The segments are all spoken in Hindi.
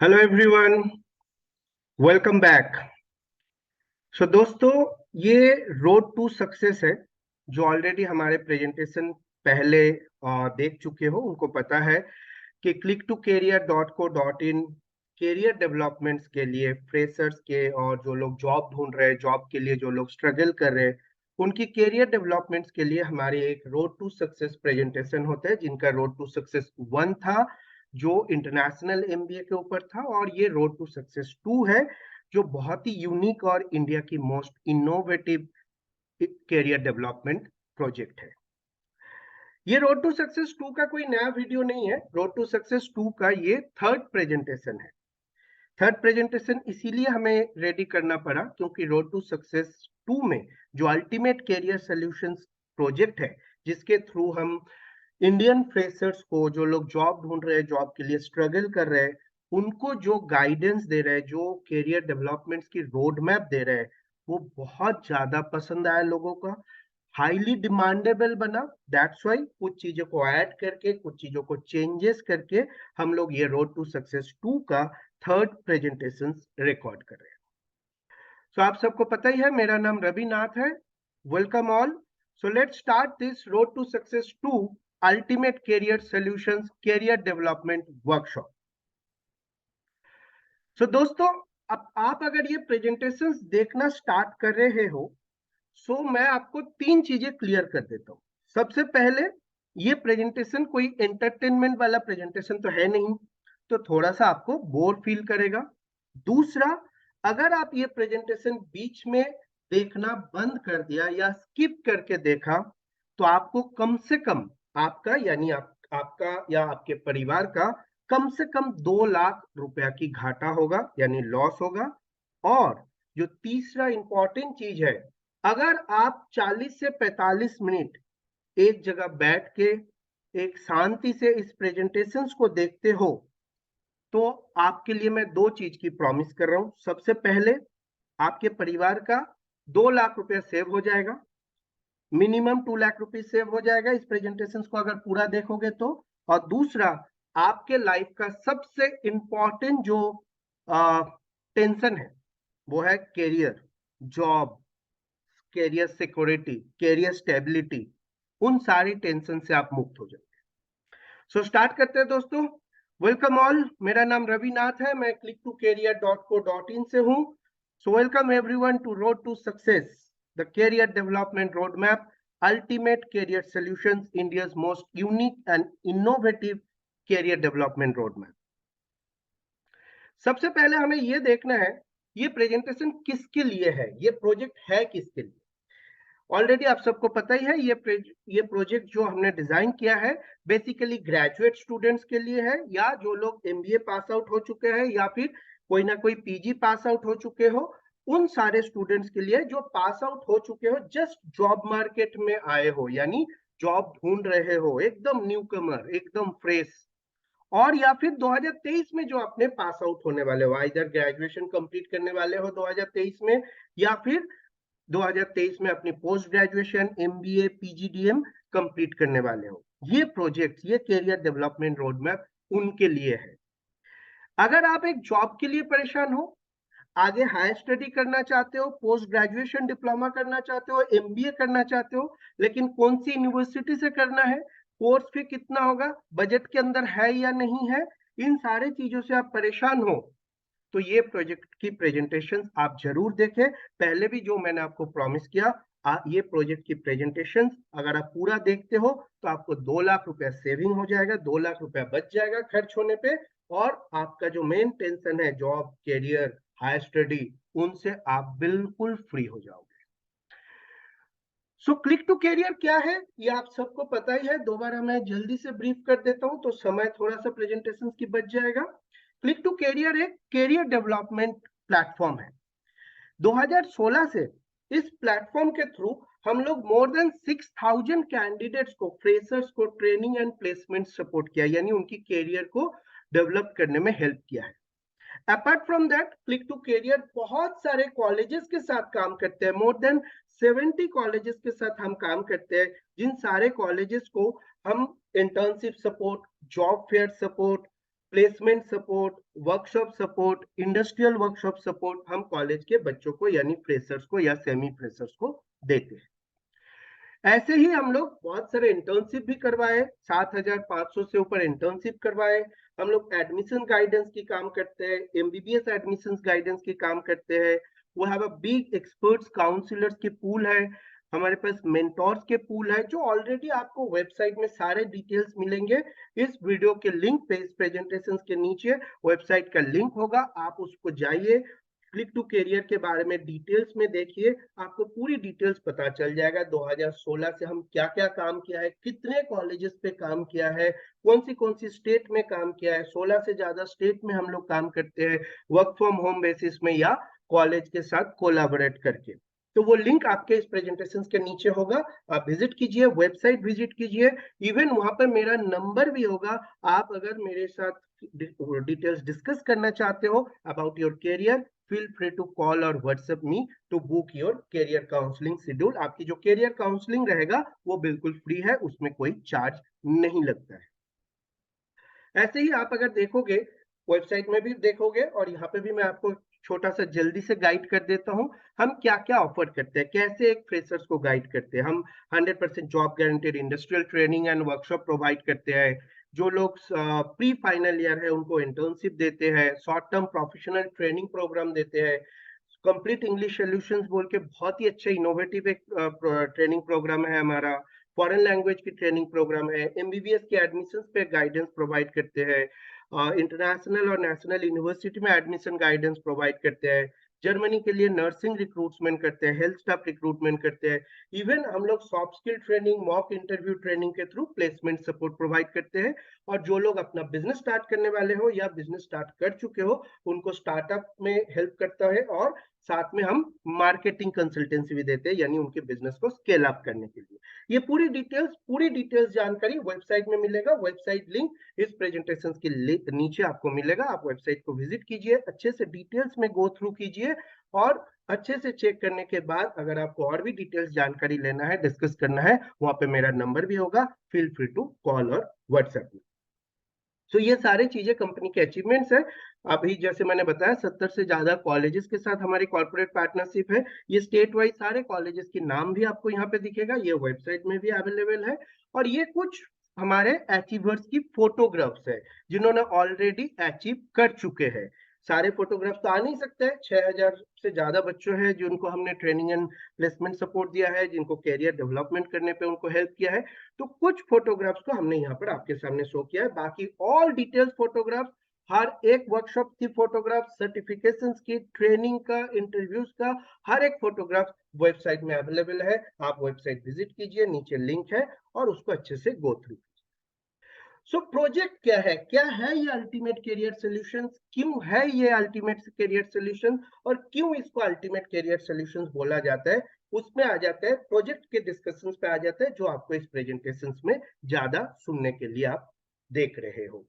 Hello everyone, welcome back. दोस्तों, ये रोड टू सक्सेस है। जो ऑलरेडी हमारे प्रेजेंटेशन पहले देख चुके हो उनको पता है कि click2career.co.in कैरियर डेवलपमेंट्स के लिए फ्रेशर्स के और जो लोग जॉब ढूंढ रहे हैं, जॉब के लिए जो लोग स्ट्रगल कर रहे हैं, उनकी कैरियर डेवलपमेंट्स के लिए हमारे एक रोड टू सक्सेस प्रेजेंटेशन होता है, जिनका रोड टू सक्सेस 1 था जो इंटरनेशनल एमबीए के ऊपर था, और ये रोड टू सक्सेस 2 है जो बहुत ही यूनिक और इंडिया की most innovative career development project है। ये रोड टू सक्सेस 2 का कोई नया वीडियो नहीं है। रोड टू सक्सेस 2 का ये थर्ड प्रेजेंटेशन है। थर्ड प्रेजेंटेशन इसीलिए हमें रेडी करना पड़ा क्योंकि रोड टू सक्सेस 2 में जो अल्टीमेट कैरियर सॉल्यूशंस प्रोजेक्ट है, जिसके थ्रू हम इंडियन फ्रेशर्स को, जो लोग जॉब ढूंढ रहे हैं, जॉब के लिए स्ट्रगल कर रहे हैं, उनको जो गाइडेंस दे रहे हैं, जो कैरियर डेवलपमेंट्स की रोड मैप दे रहे हैं, वो बहुत ज्यादा पसंद आया लोगों का, हाईली डिमांडेबल बना। दैट्स वाई कुछ चीजों को ऐड करके, कुछ चीजों को चेंजेस करके हम लोग ये रोड टू सक्सेस 2 का थर्ड प्रेजेंटेशन रिकॉर्ड कर रहे हैं। आप सबको पता ही है, मेरा नाम रवि नाथ है। Welcome all. Let's start this road to success 2 ultimate career solutions career development workshop. दोस्तों, अब आप अगर ये प्रेजेंटेशंस देखना स्टार्ट कर रहे हो, मैं आपको तीन चीजें क्लियर कर देता हूं। सबसे पहले, ये प्रेजेंटेशन कोई एंटरटेनमेंट वाला प्रेजेंटेशन तो है नहीं, तो थोड़ा सा आपको बोर फील करेगा। दूसरा, अगर आप ये प्रेजेंटेशन बीच में देखना बंद कर दिया या स्किप करके देखा, तो आपको कम से कम आपका यानी आपका या आपके परिवार का कम से कम 2 लाख रुपया की घाटा होगा, यानी लॉस होगा। और जो तीसरा इंपॉर्टेंट चीज है, अगर आप 40 से 45 मिनट एक जगह बैठ के एक शांति से इस प्रेजेंटेशंस को देखते हो, तो आपके लिए मैं दो चीज की प्रॉमिस कर रहा हूं। सबसे पहले, आपके परिवार का 2 लाख रुपया सेव हो जाएगा, मिनिमम 2 लाख रुपीज सेव हो जाएगा इस प्रेजेंटेशन को अगर पूरा देखोगे तो। और दूसरा, आपके लाइफ का सबसे इंपॉर्टेंट जो टेंशन है, वो है career, job, career security, career stability. उन सारी टेंशन से आप मुक्त हो जाएंगे। स्टार्ट करते हैं दोस्तों। वेलकम ऑल, मेरा नाम रवि नाथ है, मैं click2career.co.in से हूं। Welcome everyone to road to success, the career development road map, ultimate career solutions, India's most unique and innovative career development road map. सबसे पहले हमें यह देखना है, ये प्रेजेंटेशन किसके लिए है, ये प्रोजेक्ट है किसके लिए। ऑलरेडी आप सबको पता ही है, ये प्रोजेक्ट जो हमने डिजाइन किया है बेसिकली ग्रेजुएट स्टूडेंट्स के लिए है, या जो लोग एमबीए पास आउट हो चुके हैं या फिर कोई ना कोई पीजी पास आउट हो चुके हो, उन सारे स्टूडेंट्स के लिए जो पास आउट हो चुके हो, जस्ट जॉब मार्केट में आए हो, यानी जॉब ढूंढ रहे हो, एकदम न्यू कमर, एकदम फ्रेश। और या फिर 2023 में जो अपने पास आउट होने वाले हो, इधर ग्रेजुएशन कंप्लीट करने वाले हो 2023 में, या फिर 2023 में अपनी post graduation MBA PGDM complete करने वाले हो। ये प्रोजेक्ट, ये कैरियर डेवलपमेंट रोड मैप उनके लिए है। अगर आप एक जॉब के लिए परेशान हो, आगे हायर स्टडी करना चाहते हो, पोस्ट ग्रेजुएशन डिप्लोमा करना चाहते हो, एमबीए करना चाहते हो, लेकिन कौन सी यूनिवर्सिटी से करना है, कोर्स फी कितना होगा, बजट के अंदर है या नहीं है, इन सारे चीजों से आप परेशान हो, तो ये प्रोजेक्ट की प्रेजेंटेशन आप जरूर देखें। पहले भी जो मैंने आपको प्रॉमिस किया, ये प्रोजेक्ट की प्रेजेंटेशन अगर आप पूरा देखते हो तो आपको 2 लाख रुपया सेविंग हो जाएगा, 2 लाख रुपया बच जाएगा खर्च होने पे, और आपका जो मेन टेंशन है जॉब, कैरियर, हायर स्टडी, उनसे आप बिल्कुल फ्री हो जाओगे। क्लिक टू कैरियर क्या है, ये आप सबको पता ही है। दोबारा मैं जल्दी से ब्रीफ कर देता हूं तो समय थोड़ा सा प्रेजेंटेशन की बच जाएगा। क्लिक टू कैरियर एक कैरियर डेवलपमेंट प्लेटफॉर्म है। 2016 से इस प्लेटफॉर्म के थ्रू हम लोग मोर देन 6000 कैंडिडेट्स को, फ्रेशर्स को ट्रेनिंग एंड प्लेसमेंट सपोर्ट किया, यानी उनकी कैरियर को डेवलप करने में हेल्प किया है। Apart from that, click to career बहुत सारे कॉलेजेस के साथ काम करते हैं, मोर देन 70 कॉलेजेस के साथ हम काम करते हैं, जिन सारे कॉलेजेस को हम internship support, job fair support, placement support, workshop support, industrial workshop support हम कॉलेज के बच्चों को यानी फ्रेशर्स को या सेमी फ्रेशर्स को देते हैं। ऐसे ही हम लोग बहुत सारे इंटर्नशिप भी करवाए, 7,500 से ऊपर इंटर्नशिप करवाए। हम लोग एडमिशन गाइडेंस की काम करते हैं, एमबीबीएस एडमिशन गाइडेंस की काम करते हैं। वो have a big experts counsellors की पूल है, हमारे पास मेंटोर्स के पूल है, जो ऑलरेडी आपको वेबसाइट में सारे डिटेल्स मिलेंगे। इस वीडियो के लिंक पे, इस प्रेजेंटेशन के नीचे वेबसाइट का लिंक होगा, आप उसको जाइए, क्लिक टू करियर के बारे में डिटेल्स में देखिए, आपको पूरी डिटेल्स पता चल जाएगा। 2016 से हम क्या क्या काम किया है, कितने कॉलेजेस पे काम किया है, कौन सी स्टेट में काम किया है, 16 से ज्यादा स्टेट में हम लोग काम करते हैं, वर्क फ्रॉम होम बेसिस में या कॉलेज के साथ कोलैबोरेट करके। तो वो लिंक आपके इस प्रेजेंटेशन के नीचे होगा, आप विजिट कीजिए, वेबसाइट विजिट कीजिए, इवन वहां पर मेरा नंबर भी होगा। आप अगर मेरे साथ डिटेल्स डिस्कस करना चाहते हो about your career, feel free to call or WhatsApp me to book your career counseling schedule। आपकी जो career counseling रहेगा वो बिल्कुल फ्री है, उसमें कोई चार्ज नहीं लगता है। ऐसे ही आप अगर देखोगे, वेबसाइट में भी देखोगे और यहाँ पे भी मैं आपको छोटा सा जल्दी से गाइड कर देता हूँ, हम क्या क्या ऑफर करते हैं, कैसे एक फ्रेशर्स को गाइड करते हैं। हम 100% job guaranteed industrial training and workshop provide करते हैं। जो लोग प्री फाइनल ईयर है उनको इंटर्नशिप देते हैं, short term professional training program देते हैं। कंप्लीट इंग्लिश सॉल्यूशंस बोल के बहुत ही अच्छा इनोवेटिव एक ट्रेनिंग प्रोग्राम है हमारा। फॉरेन लैंग्वेज की ट्रेनिंग प्रोग्राम है, एमबीबीएस के एडमिशन पे गाइडेंस प्रोवाइड करते हैं, इंटरनेशनल और नेशनल यूनिवर्सिटी में एडमिशन गाइडेंस प्रोवाइड करते हैं, जर्मनी के लिए नर्सिंग रिक्रूटमेंट करते हैं, हेल्थ स्टाफ रिक्रूटमेंट करते हैं। इवन हम लोग soft skill training, mock interview training के थ्रू प्लेसमेंट सपोर्ट प्रोवाइड करते हैं। और जो लोग अपना बिजनेस स्टार्ट करने वाले हो या बिजनेस स्टार्ट कर चुके हो, उनको स्टार्टअप में हेल्प करता है, और साथ में हम मार्केटिंग कंसल्टेंसी भी देते हैं, यानी उनके बिजनेस को स्केल अप करने के लिए। ये पूरी डिटेल्स जानकारी वेबसाइट में मिलेगा। वेबसाइट लिंक इस प्रेजेंटेशन के नीचे आपको मिलेगा, आप वेबसाइट को विजिट कीजिए, अच्छे से डिटेल्स में गो थ्रू कीजिए, और अच्छे से चेक करने के बाद अगर आपको और भी डिटेल्स जानकारी लेना है, डिस्कस करना है, वहां पे मेरा नंबर भी होगा, फील फ्री टू कॉल और व्हाट्सएप में। तो ये सारी चीजें कंपनी के अचीवमेंट्स है। अभी जैसे मैंने बताया 70 से ज्यादा कॉलेजेस के साथ हमारी कॉर्पोरेट पार्टनरशिप है। ये स्टेट वाइज सारे कॉलेजेस के नाम भी आपको यहाँ पे दिखेगा, ये वेबसाइट में भी अवेलेबल है। और ये कुछ हमारे अचीवर्स की फोटोग्राफ्स है, जिन्होंने ऑलरेडी अचीव कर चुके हैं। सारे फोटोग्राफ्स तो आ नहीं सकते, 6,000 से ज्यादा बच्चों हैं जिनको हमने ट्रेनिंग एंड प्लेसमेंट सपोर्ट दिया है, जिनको कैरियर डेवलपमेंट करने पे उनको हेल्प किया है। तो कुछ फोटोग्राफ्स को हमने यहाँ पर आपके सामने शो किया है, बाकी ऑल डिटेल्स फोटोग्राफ्स, हर एक वर्कशॉप की फोटोग्राफ, सर्टिफिकेशंस की, ट्रेनिंग का, इंटरव्यूज का, हर एक फोटोग्राफ वेबसाइट में अवेलेबल है। आप वेबसाइट विजिट कीजिए, नीचे लिंक है, और उसको अच्छे से गो थ्रू। सो प्रोजेक्ट क्या है ये अल्टीमेट करियर सॉल्यूशंस, क्यों है ये अल्टीमेट करियर सॉल्यूशन, और क्यों इसको अल्टीमेट करियर सॉल्यूशंस बोला जाता है, उसमें आ जाता है, प्रोजेक्ट के डिस्कशंस पे आ जाता है, जो आपको इस प्रेजेंटेशंस में ज्यादा सुनने के लिए आप देख रहे हो।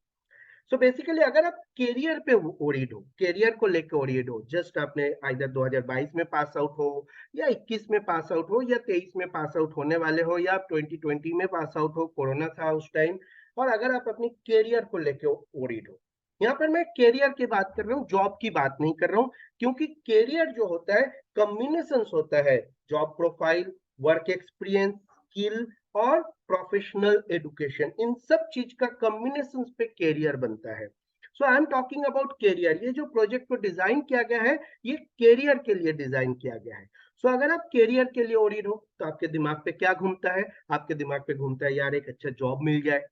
सो बेसिकली अगर आप करियर पे ओरिएंट हो, करियर को लेकर ओरिएंट हो, जस्ट आपने आइदर 2022 में पास आउट हो, या 21 में पास आउट हो, या 23 में पास आउट होने वाले हो, या आप 2020 में पास आउट हो, कोरोना था उस टाइम, और अगर आप अपनी करियर को लेकर ओरिएंट हो, यहाँ पर मैं करियर की बात कर रहा हूँ, जॉब की बात नहीं कर रहा हूँ। क्योंकि करियर जो होता है कॉम्बिनेशन होता है, job profile, work experience, skill और प्रोफेशनल एजुकेशन, इन सब चीज का कॉम्बिनेशन पे कैरियर बनता है। So I am talking about career. ये जो प्रोजेक्ट को डिजाइन किया गया है, ये कैरियर के लिए डिजाइन किया गया है। सो अगर आप कैरियर के लिए ओरिएंट हो, तो आपके दिमाग पे क्या घूमता है? आपके दिमाग पे घूमता है, यार एक अच्छा जॉब मिल जाए।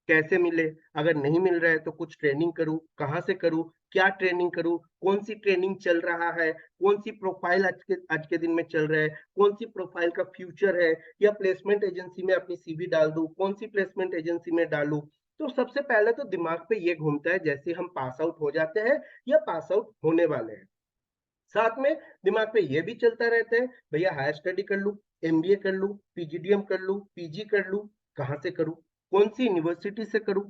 कैसे मिले? अगर नहीं मिल रहा है तो कुछ ट्रेनिंग करूं, कहां से करूं, क्या ट्रेनिंग करूं, कौन सी ट्रेनिंग चल रहा है, कौन सी प्रोफाइल आज के दिन में चल रहा है, कौन सी प्रोफाइल का फ्यूचर है, या प्लेसमेंट एजेंसी में अपनी सीवी डाल दूं, कौन सी प्लेसमेंट एजेंसी में डालूं। तो सबसे पहले तो दिमाग पे ये घूमता है, जैसे हम पास आउट हो जाते हैं या पास आउट होने वाले हैं। साथ में दिमाग पे ये भी चलता रहता है, भैया हायर स्टडी कर लूं, एमबीए कर लूं, पीजीडीएम कर लूं, पीजी कर लूं, कहां से करूं, कौन सी यूनिवर्सिटी से करूं,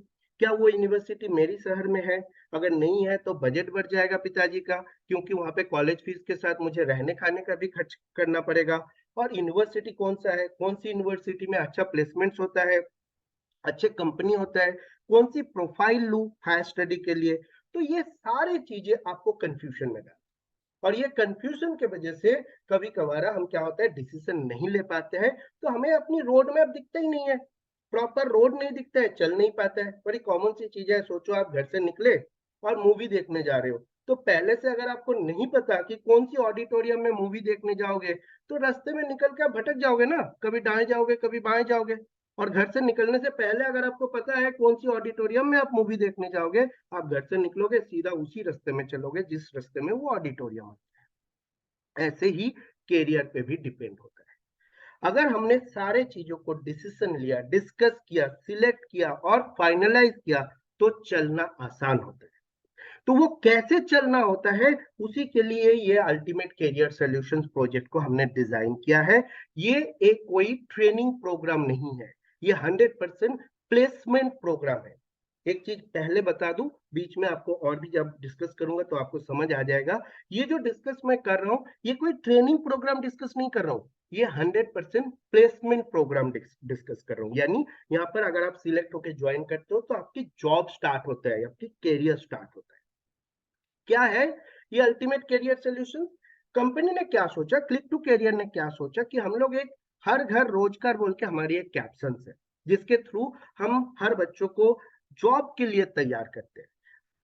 क्या वो यूनिवर्सिटी मेरी शहर में है? अगर नहीं है तो बजट बढ़ जाएगा पिताजी का, क्योंकि वहां पे कॉलेज फीस के साथ मुझे रहने खाने का भी खर्च करना पड़ेगा। और यूनिवर्सिटी कौन सा है, कौन सी यूनिवर्सिटी में अच्छा प्लेसमेंट्स होता है, अच्छे कंपनी होता है, कौन सी प्रोफाइल लूं हायर स्टडी के लिए। तो ये सारी चीजें आपको कंफ्यूजन में डाल, और ये कंफ्यूजन के वजह से कभी कभार हम क्या होता है डिसीजन नहीं ले पाते हैं, तो हमें अपनी रोड मैप दिखता ही नहीं है, प्रॉपर रोड नहीं दिखता है, चल नहीं पाता है। बड़ी कॉमन सी चीज है, सोचो आप घर से निकले और मूवी देखने जा रहे हो, तो पहले से अगर आपको नहीं पता कि कौन सी ऑडिटोरियम में मूवी देखने जाओगे, तो रास्ते में निकल के आप भटक जाओगे ना, कभी दाएं जाओगे कभी बाएं जाओगे। और घर से निकलने से पहले अगर आपको पता है कौन सी ऑडिटोरियम में आप मूवी देखने जाओगे, आप घर से निकलोगे सीधा उसी रास्ते में चलोगे जिस रास्ते में वो ऑडिटोरियम है। ऐसे ही कैरियर पे भी डिपेंड होता है। अगर हमने सारे चीजों को डिसीजन लिया, डिस्कस किया, सिलेक्ट किया और फाइनलाइज किया, तो चलना आसान होता है। तो वो कैसे चलना होता है, उसी के लिए ये अल्टीमेट कैरियर सॉल्यूशंस प्रोजेक्ट को हमने डिजाइन किया है। ये एक कोई ट्रेनिंग प्रोग्राम नहीं है, ये 100% प्लेसमेंट प्रोग्राम है। एक चीज पहले बता दूं, बीच में आपको और भी जब डिस्कस करूंगा तो आपको समझ आ जाएगा, ये जो डिस्कस मैं कर रहा हूं, ये कोई ट्रेनिंग प्रोग्राम डिस्कस नहीं कर रहा हूं, ये 100% प्लेसमेंट प्रोग्राम डिस्कस कर रहा हूं। यानी यहाँ पर अगर आप सिलेक्ट होकर ज्वाइन करते हो तो आपकी जॉब स्टार्ट होता है, आपकी कैरियर स्टार्ट होता है। क्या है ये अल्टीमेट कैरियर सॉल्यूशन? कंपनी ने क्या सोचा, क्लिक टू कैरियर ने क्या सोचा कि हम लोग एक हर घर रोजगार बोल के हमारी एक कैप्शन है, जिसके थ्रू हम हर बच्चों को जॉब के लिए तैयार करते हैं।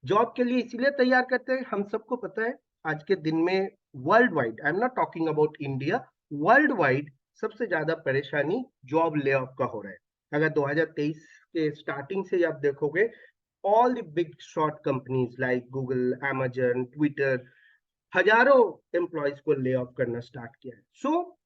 जॉब के लिए इसलिए तैयार करते हैं, हम सबको पता है आज के दिन में world wide, I am not talking about India, world wide सबसे ज्यादा परेशानी जॉब ले ऑफ का हो रहा है। अगर 2023 के स्टार्टिंग से आप देखोगे, all the big short companies like Google, Amazon, Twitter, हजारों एम्प्लॉयज को ले ऑफ करना स्टार्ट किया है। सो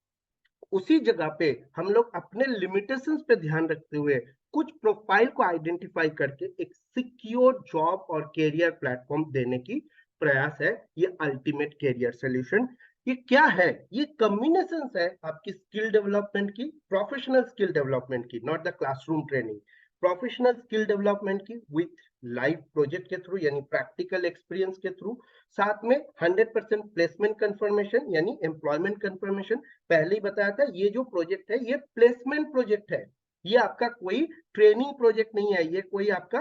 उसी जगह पे हम लोग अपने लिमिटेशंस पे ध्यान रखते हुए कुछ प्रोफाइल को आइडेंटिफाई करके एक सिक्योर जॉब और कैरियर प्लेटफॉर्म देने की प्रयास है ये अल्टीमेट कैरियर सॉल्यूशन। ये क्या है, ये कॉम्बिनेशन है आपकी स्किल डेवलपमेंट की, प्रोफेशनल स्किल डेवलपमेंट की, not the classroom training, professional skill development की विथ लाइव प्रोजेक्ट के थ्रू यानी प्रैक्टिकल एक्सपीरियंस के थ्रू, साथ में 100% प्लेसमेंट कंफर्मेशन यानी एम्प्लॉयमेंट कंफर्मेशन। पहले ही बताया था ये जो प्रोजेक्ट है ये प्लेसमेंट प्रोजेक्ट है, ये आपका कोई ट्रेनिंग प्रोजेक्ट नहीं है, ये कोई आपका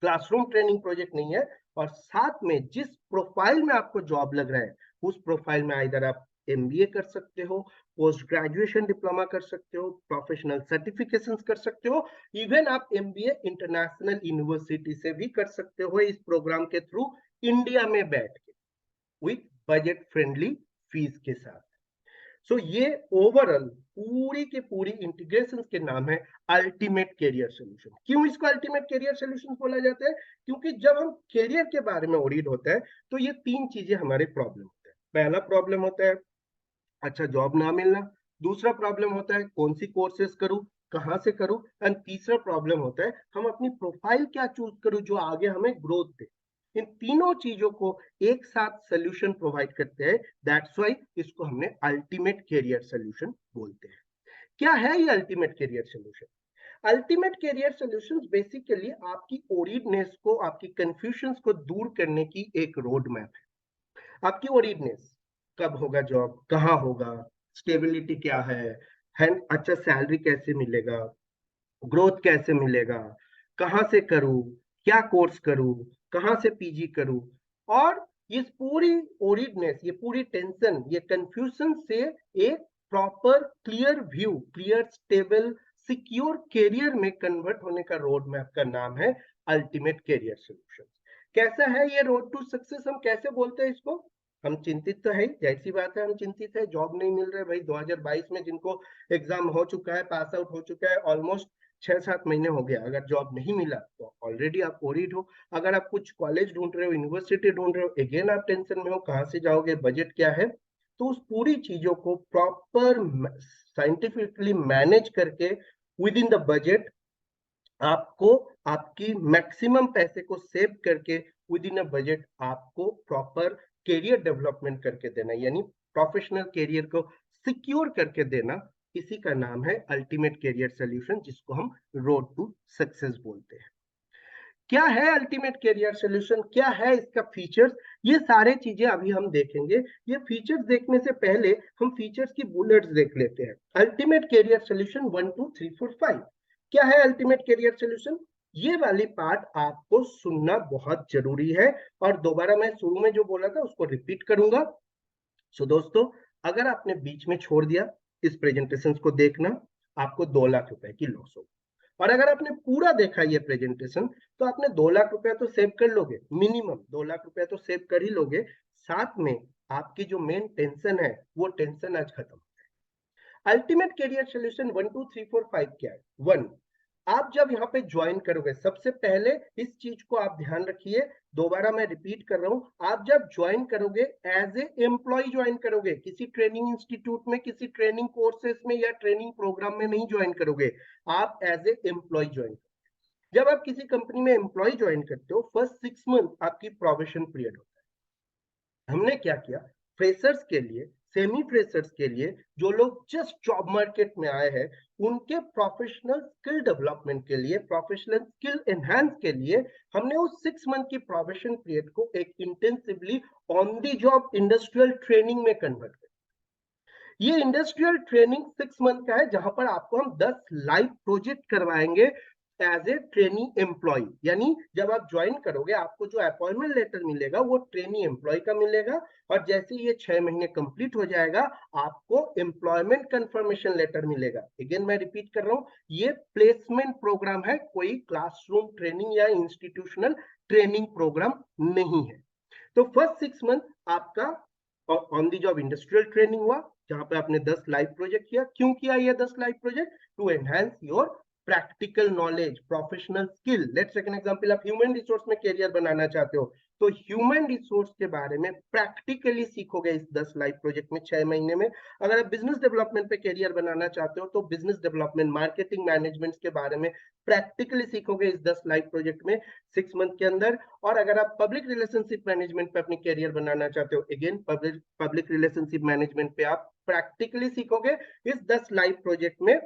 क्लासरूम ट्रेनिंग प्रोजेक्ट नहीं है। और साथ में जिस प्रोफाइल में आपको जॉब लग रहा है उस प्रोफाइल में इधर आप एमबीए कर सकते हो, पोस्ट ग्रेजुएशन डिप्लोमा कर सकते हो, प्रोफेशनल सर्टिफिकेशंस कर सकते हो, इवन आप एमबीए इंटरनेशनल यूनिवर्सिटी से भी कर सकते हो इस प्रोग्राम के थ्रू, इंडिया में बैठ के विथ बजट फ्रेंडली फीस के साथ। सो ये ओवरऑल पूरी की पूरी इंटीग्रेशन के नाम है अल्टीमेट कैरियर सॉल्यूशन। क्यों इसको अल्टीमेट कैरियर सॉल्यूशन बोला जाता है? क्योंकि जब हम कैरियर के बारे में ओरिएंट होता है तो ये तीन चीजें हमारे प्रॉब्लम होता है। पहला प्रॉब्लम होता है अच्छा जॉब ना मिलना, दूसरा प्रॉब्लम होता है कौन सी कोर्सेस करूं, कहां से करूं, एंड तीसरा प्रॉब्लम होता है हम अपनी प्रोफाइल क्या चूज करूं जो आगे हमें ग्रोथ दे। इन तीनों चीजों को एक साथ सोल्यूशन प्रोवाइड करते हैं, दैट्स व्हाई इसको हमने अल्टीमेट कैरियर सोल्यूशन बोलते हैं। क्या है ये ultimate career solution? Ultimate career solutions basically आपकी ओरिडनेस को, आपकी कंफ्यूजन को दूर करने की एक रोड मैप है। आपकी ओरिडनेस, कब होगा जॉब, कहाँ होगा, स्टेबिलिटी क्या है, अच्छा सैलरी कैसे मिलेगा, ग्रोथ कैसे मिलेगा, कहाँ से करूं, क्या कोर्स करूं, कहाँ से पीजी करूं, और ये पूरी ओरिडनेस, ये पूरी टेंशन, ये कंफ्यूजन से एक proper clear view, clear stable secure career में कन्वर्ट होने का रोड मैप का नाम है अल्टीमेट कैरियर सॉल्यूशन। कैसा है ये रोड टू सक्सेस, हम कैसे बोलते हैं इसको? हम चिंतित तो है, जाहिर सी बात है हम चिंतित है, जॉब नहीं मिल रहा है भाई। 2022 में जिनको एग्जाम हो चुका है, पास आउट हो चुका है, ऑलमोस्ट 6-7 महीने हो गया, अगर जॉब नहीं मिला तो ऑलरेडी आप वरीड हो। अगर आप कुछ कॉलेज ढूंढ रहे हो, यूनिवर्सिटी ढूंढ रहे हो, अगेन आप टेंशन में हो कहाँ से जाओगे, बजट क्या है। तो उस पूरी चीजों को प्रॉपर साइंटिफिकली मैनेज करके विद इन द बजट आपको आपकी मैक्सिमम पैसे को सेव करके विद इन अ बजट आपको प्रॉपर कैरियर डेवलपमेंट करके देना, यानी प्रोफेशनल कैरियर को सिक्योर करके देना, इसी का नाम है अल्टीमेट कैरियर सॉल्यूशन, जिसको हम रोड टू सक्सेस बोलते हैं। क्या है अल्टीमेट कैरियर सॉल्यूशन, क्या है इसका फीचर्स, ये सारे चीजें अभी हम देखेंगे। ये फीचर्स देखने से पहले हम फीचर्स की बुलेट्स देख लेते हैं। Ultimate career solution 1 2 3 4 5। क्या है अल्टीमेट कैरियर सॉल्यूशन? ये वाली पार्ट आपको सुनना बहुत जरूरी है। और दोबारा मैं शुरू में जो बोला था उसको रिपीट करूंगा। सो दोस्तों, अगर आपने बीच में छोड़ दिया इस प्रेजेंटेशन को देखना, आपको 2 लाख रुपए की लॉस होगी। और अगर आपने पूरा देखा ये प्रेजेंटेशन, तो आपने 2 लाख रुपया तो सेव कर लोगे, मिनिमम 2 लाख रुपया तो सेव कर ही लोगे। साथ में आपकी जो मेन टेंशन है वो टेंशन आज खत्म। अल्टीमेट करियर सोल्यूशन 1 2 3 4 5 क्या है? 1, आप जब यहाँ पे ज्वाइन करोगे, सबसे पहले इस चीज को आप ध्यान रखिए, दोबारा मैं रिपीट कर रहा हूं, आप जब ज्वाइन करोगे एज ए एम्प्लॉय ज्वाइन करोगे, किसी ट्रेनिंग इंस्टीट्यूट में, किसी ट्रेनिंग कोर्सेस में या ट्रेनिंग प्रोग्राम में नहीं ज्वाइन करोगे, आप एज ए एम्प्लॉय ज्वाइन। जब आप किसी कंपनी में एम्प्लॉय ज्वाइन करते हो, फर्स्ट 6 मंथ आपकी प्रोबेशन पीरियड होता है। हमने क्या किया, फ्रेशर्स के लिए, सेमी फ्रेशर्स के लिए, जो लोग जस्ट जॉब मार्केट में आए हैं, उनके प्रोफेशनल स्किल डेवलपमेंट के लिए, प्रोफेशनल स्किल एनहांस के लिए, हमने उस 6 मंथ की प्रोबेशन पीरियड को एक intensively on the job industrial training में कन्वर्ट किया। ये इंडस्ट्रियल ट्रेनिंग 6 मंथ का है, जहां पर आपको हम 10 लाइव प्रोजेक्ट करवाएंगे एज ए ट्रेनी एम्प्लॉय। यानी जब आप ज्वाइन करोगे, आपको जो अपॉइंटमेंट लेटर मिलेगा वो ट्रेनी एम्प्लॉय का मिलेगा, और जैसे ये 6 महीने कंप्लीट हो जाएगा, आपको एम्प्लॉयमेंट कंफर्मेशन लेटर मिलेगा। अगेन मैं रिपीट कर रहा हूँ, ये प्लेसमेंट प्रोग्राम है, कोई क्लासरूम ट्रेनिंग या इंस्टीट्यूशनल ट्रेनिंग प्रोग्राम नहीं है। तो फर्स्ट 6 मंथ आपका on the job industrial training हुआ, जहां पे आपने 10 लाइव प्रोजेक्ट किया। क्यों किया ये 10 live project? To enhance your practical knowledge, professional skill. Let's take an example, आप ह्यूमन रिसोर्स में करियर बनाना चाहते हो, तो ह्यूमन रिसोर्स के बारे में प्रैक्टिकली सीखोगे इस 10 लाइव प्रोजेक्ट में 6 महीने में। अगर आप बिजनेस डेवलपमेंट पे करियर बनाना चाहते हो, तो बिजनेस डेवलपमेंट, मार्केटिंग, मैनेजमेंट के बारे में प्रैक्टिकली सीखोगे इस 10 लाइव प्रोजेक्ट में 6 मंथ के अंदर। और अगर आप पब्लिक रिलेशनशिप मैनेजमेंट पे अपनी करियर बनाना चाहते हो, अगेन पब्लिक रिलेशनशिप मैनेजमेंट पे आप प्रैक्टिकली सीखोगे इस 10 लाइव प्रोजेक्ट में।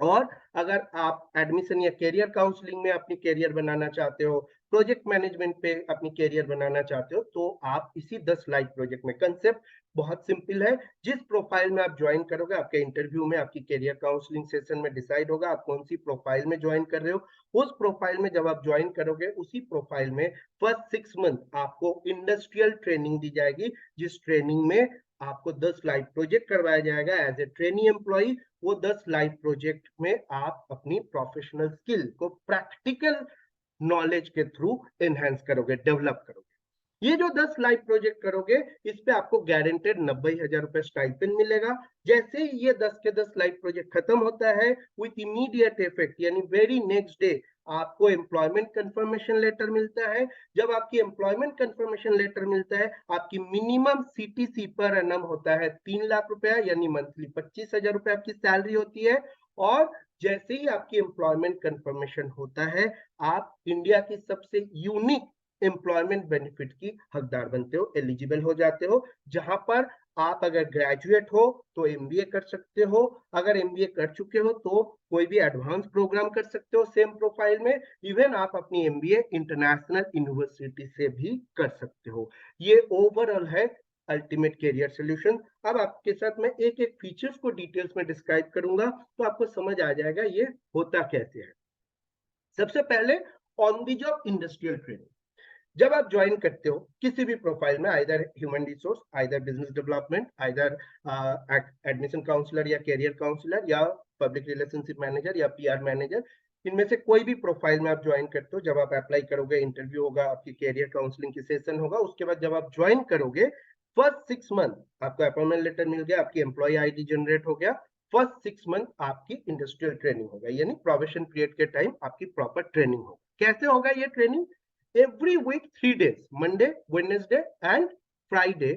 और अगर आप एडमिशन या करियर काउंसलिंग में अपनी करियर बनाना चाहते हो, प्रोजेक्ट मैनेजमेंट पे अपनी करियर बनाना चाहते हो, तो आप इसी 10 लाइव प्रोजेक्ट में। कंसेप्ट बहुत सिंपल है, जिस प्रोफाइल में आप ज्वाइन करोगे, आपके इंटरव्यू में, आपकी करियर काउंसलिंग सेशन में डिसाइड होगा आप कौन सी प्रोफाइल में ज्वाइन कर रहे हो। उस प्रोफाइल में जब आप ज्वाइन करोगे, उसी प्रोफाइल में फर्स्ट 6 मंथ आपको इंडस्ट्रियल ट्रेनिंग दी जाएगी, जिस ट्रेनिंग में आपको 10 लाइव प्रोजेक्ट करवाया जाएगा एज ए ट्रेनी एम्प्लॉय। वो 10 लाइव प्रोजेक्ट में आप अपनी प्रोफेशनल स्किल को प्रैक्टिकल नॉलेज के थ्रू एनहांस करोगे, डेवलप करोगे। ये जो 10 लाइव प्रोजेक्ट करोगे, इस पे आपको गारंटेड 90,000 रुपए स्टाइपेंड मिलेगा। जैसे ही ये 10 के 10 लाइव प्रोजेक्ट खत्म होता है, विथ इमीडिएट इफेक्ट, यानी वेरी नेक्स्ट डे, आपको एम्प्लॉयमेंट कंफर्मेशन लेटर मिलता है। जब आपकी एम्प्लॉयमेंट कंफर्मेशन लेटर मिलता है, आपकी मिनिमम सीटीसी पर एनम होता है 3 लाख रुपया, यानी मंथली 25,000 रुपए आपकी सैलरी होती है। और जैसे ही आपकी एम्प्लॉयमेंट कंफर्मेशन होता है, आप इंडिया की सबसे यूनिक एम्प्लॉयमेंट बेनिफिट की हकदार बनते हो, एलिजिबल हो जाते हो। जहां पर आप अगर ग्रेजुएट हो तो एमबीए कर सकते हो, अगर एमबीए कर चुके हो तो कोई भी एडवांस प्रोग्राम कर सकते हो सेम प्रोफाइल में। इवन आप अपनी एमबीए इंटरनेशनल यूनिवर्सिटी से भी कर सकते हो। ये ओवरऑल है अल्टीमेट करियर सोल्यूशन। अब आपके साथ मैं एक एक फीचर्स को डिटेल्स में डिस्क्राइब करूंगा, तो आपको समझ आ जाएगा ये होता कैसे है। सबसे पहले, on the job industrial training. जब आप ज्वाइन करते हो किसी भी प्रोफाइल में, either human resource, either business development, either admission counsellor या करियर काउंसलर, या पब्लिक रिलेशनशिप मैनेजर या पीआर मैनेजर, इनमें से कोई भी प्रोफाइल में आप ज्वाइन करते हो, जब आप अप्लाई करोगे, इंटरव्यू होगा, आपकी करियर काउंसलिंग की सेशन होगा, उसके बाद जब आप ज्वाइन करोगे, फर्स्ट 6 मंथ आपको अपॉइंटमेंट लेटर मिल गया, आपकी एम्प्लॉय आईडी जनरेट हो गया। फर्स्ट 6 मंथ आपकी इंडस्ट्रियल ट्रेनिंग होगा, यानी प्रोबेशन पीरियड के टाइम आपकी प्रॉपर ट्रेनिंग होगा। कैसे होगा ये ट्रेनिंग? Every week 3 days, Monday, Wednesday and Friday,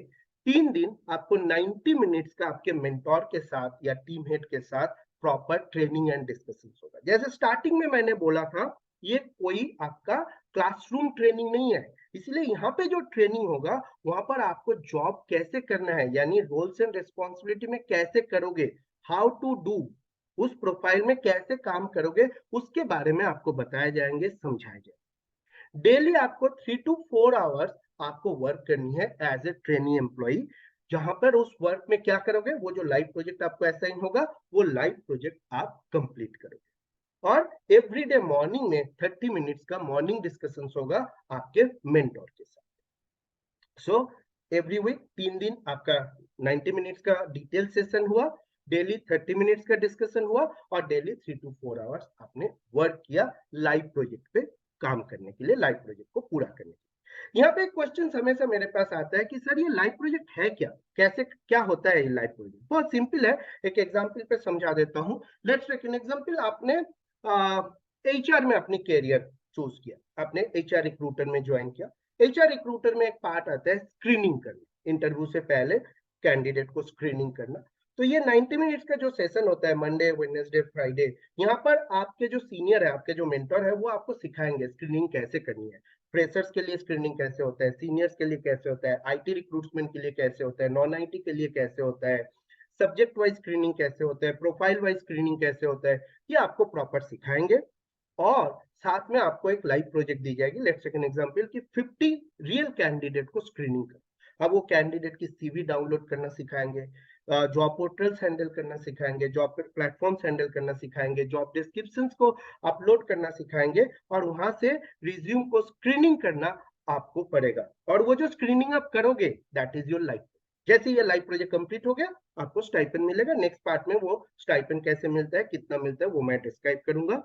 3 दिन आपको 90 मिनट्स का आपके मेंटोर के साथ या टीम हेड के साथ प्रॉपर ट्रेनिंग एंड डिस्कशन होगा। जैसे स्टार्टिंग में मैंने बोला था, ये कोई आपका क्लासरूम ट्रेनिंग नहीं है, इसलिए यहाँ पे जो ट्रेनिंग होगा, वहां पर आपको जॉब कैसे करना है, यानी रोल्स एंड रिस्पॉन्सिबिलिटी में कैसे करोगे, हाउ टू डू, उस प्रोफाइल में कैसे काम करोगे, उसके बारे में आपको बताए जाएंगे, समझाए जाएंगे। डेली आपको 3 to 4 आवर्स आपको वर्क करनी है एज ए ट्रेनी एम्प्लॉय, जहां पर उस वर्क में क्या करोगे, वो जो लाइव प्रोजेक्ट आपको असाइन होगा, वो लाइव प्रोजेक्ट आप कंप्लीट करोगे। और एवरीडे मॉर्निंग में 30 मिनट्स का मॉर्निंग डिस्कशन होगा आपके मेंटोर के साथ। सो एवरी वीक 3 दिन आपका 90 मिनट्स का डिटेल सेशन हुआ, डेली 30 मिनट्स का डिस्कशन हुआ और डेली 3 to 4 आवर्स आपने वर्क किया लाइव प्रोजेक्ट पे काम करने के लिए, लाइव प्रोजेक्ट को पूरा करने के लिए। यहाँ पे एक क्वेश्चन हमेशा मेरे पास आता है कि सर ये लाइव प्रोजेक्ट है क्या, कैसे क्या होता है ये लाइव प्रोजेक्ट? बहुत सिंपल है, एक एग्जांपल पे समझा देता हूँ। लेट्स टेक एन एग्जांपल, आपने एचआर में अपनी कैरियर चूज किया, आपने एचआर रिक्रूटर में ज्वाइन किया। एचआर रिक्रूटर में एक पार्ट आता है स्क्रीनिंग करना, इंटरव्यू से पहले कैंडिडेट को स्क्रीनिंग करना। तो ये 90 मिनट्स का जो सेशन होता है मंडे वेडनेसडे फ्राइडे, यहाँ पर आपके जो सीनियर है, आपके जो मेंटर है, वो आपको सिखाएंगे स्क्रीनिंग कैसे करनी है। फ्रेशर्स के लिए स्क्रीनिंग कैसे होता है, सीनियर्स के लिए कैसे होता है, आईटी रिक्रूटमेंट के लिए कैसे होता है, नॉन आईटी के लिए कैसे होता है, सब्जेक्ट वाइज स्क्रीनिंग कैसे होता है, प्रोफाइल वाइज स्क्रीनिंग कैसे होता है, ये आपको प्रॉपर सिखाएंगे। और साथ में आपको एक लाइव प्रोजेक्ट दी जाएगी। लेट्स टेक एन एग्जांपल कि 50 रियल कैंडिडेट को स्क्रीनिंग कर, अब वो कैंडिडेट की सीवी डाउनलोड करना सिखाएंगे, जॉब पोर्टल्स हैंडल करना सिखाएंगे, जॉब प्लेटफॉर्म्स हैंडल करना सिखाएंगे, जॉब डिस्क्रिप्शंस को अपलोड करना सिखाएंगे और वहां से रिज्यूम को स्क्रीनिंग करना आपको पड़ेगा। और वो जो स्क्रीनिंग आप करोगे दैट इज योर लाइफ। जैसे ये लाइव प्रोजेक्ट कंप्लीट हो गया, आपको स्टाइपेंड मिलेगा। नेक्स्ट पार्ट में वो स्टाइपेंड कैसे मिलता है, कितना मिलता है, वो मैं डिस्क्राइब करूंगा।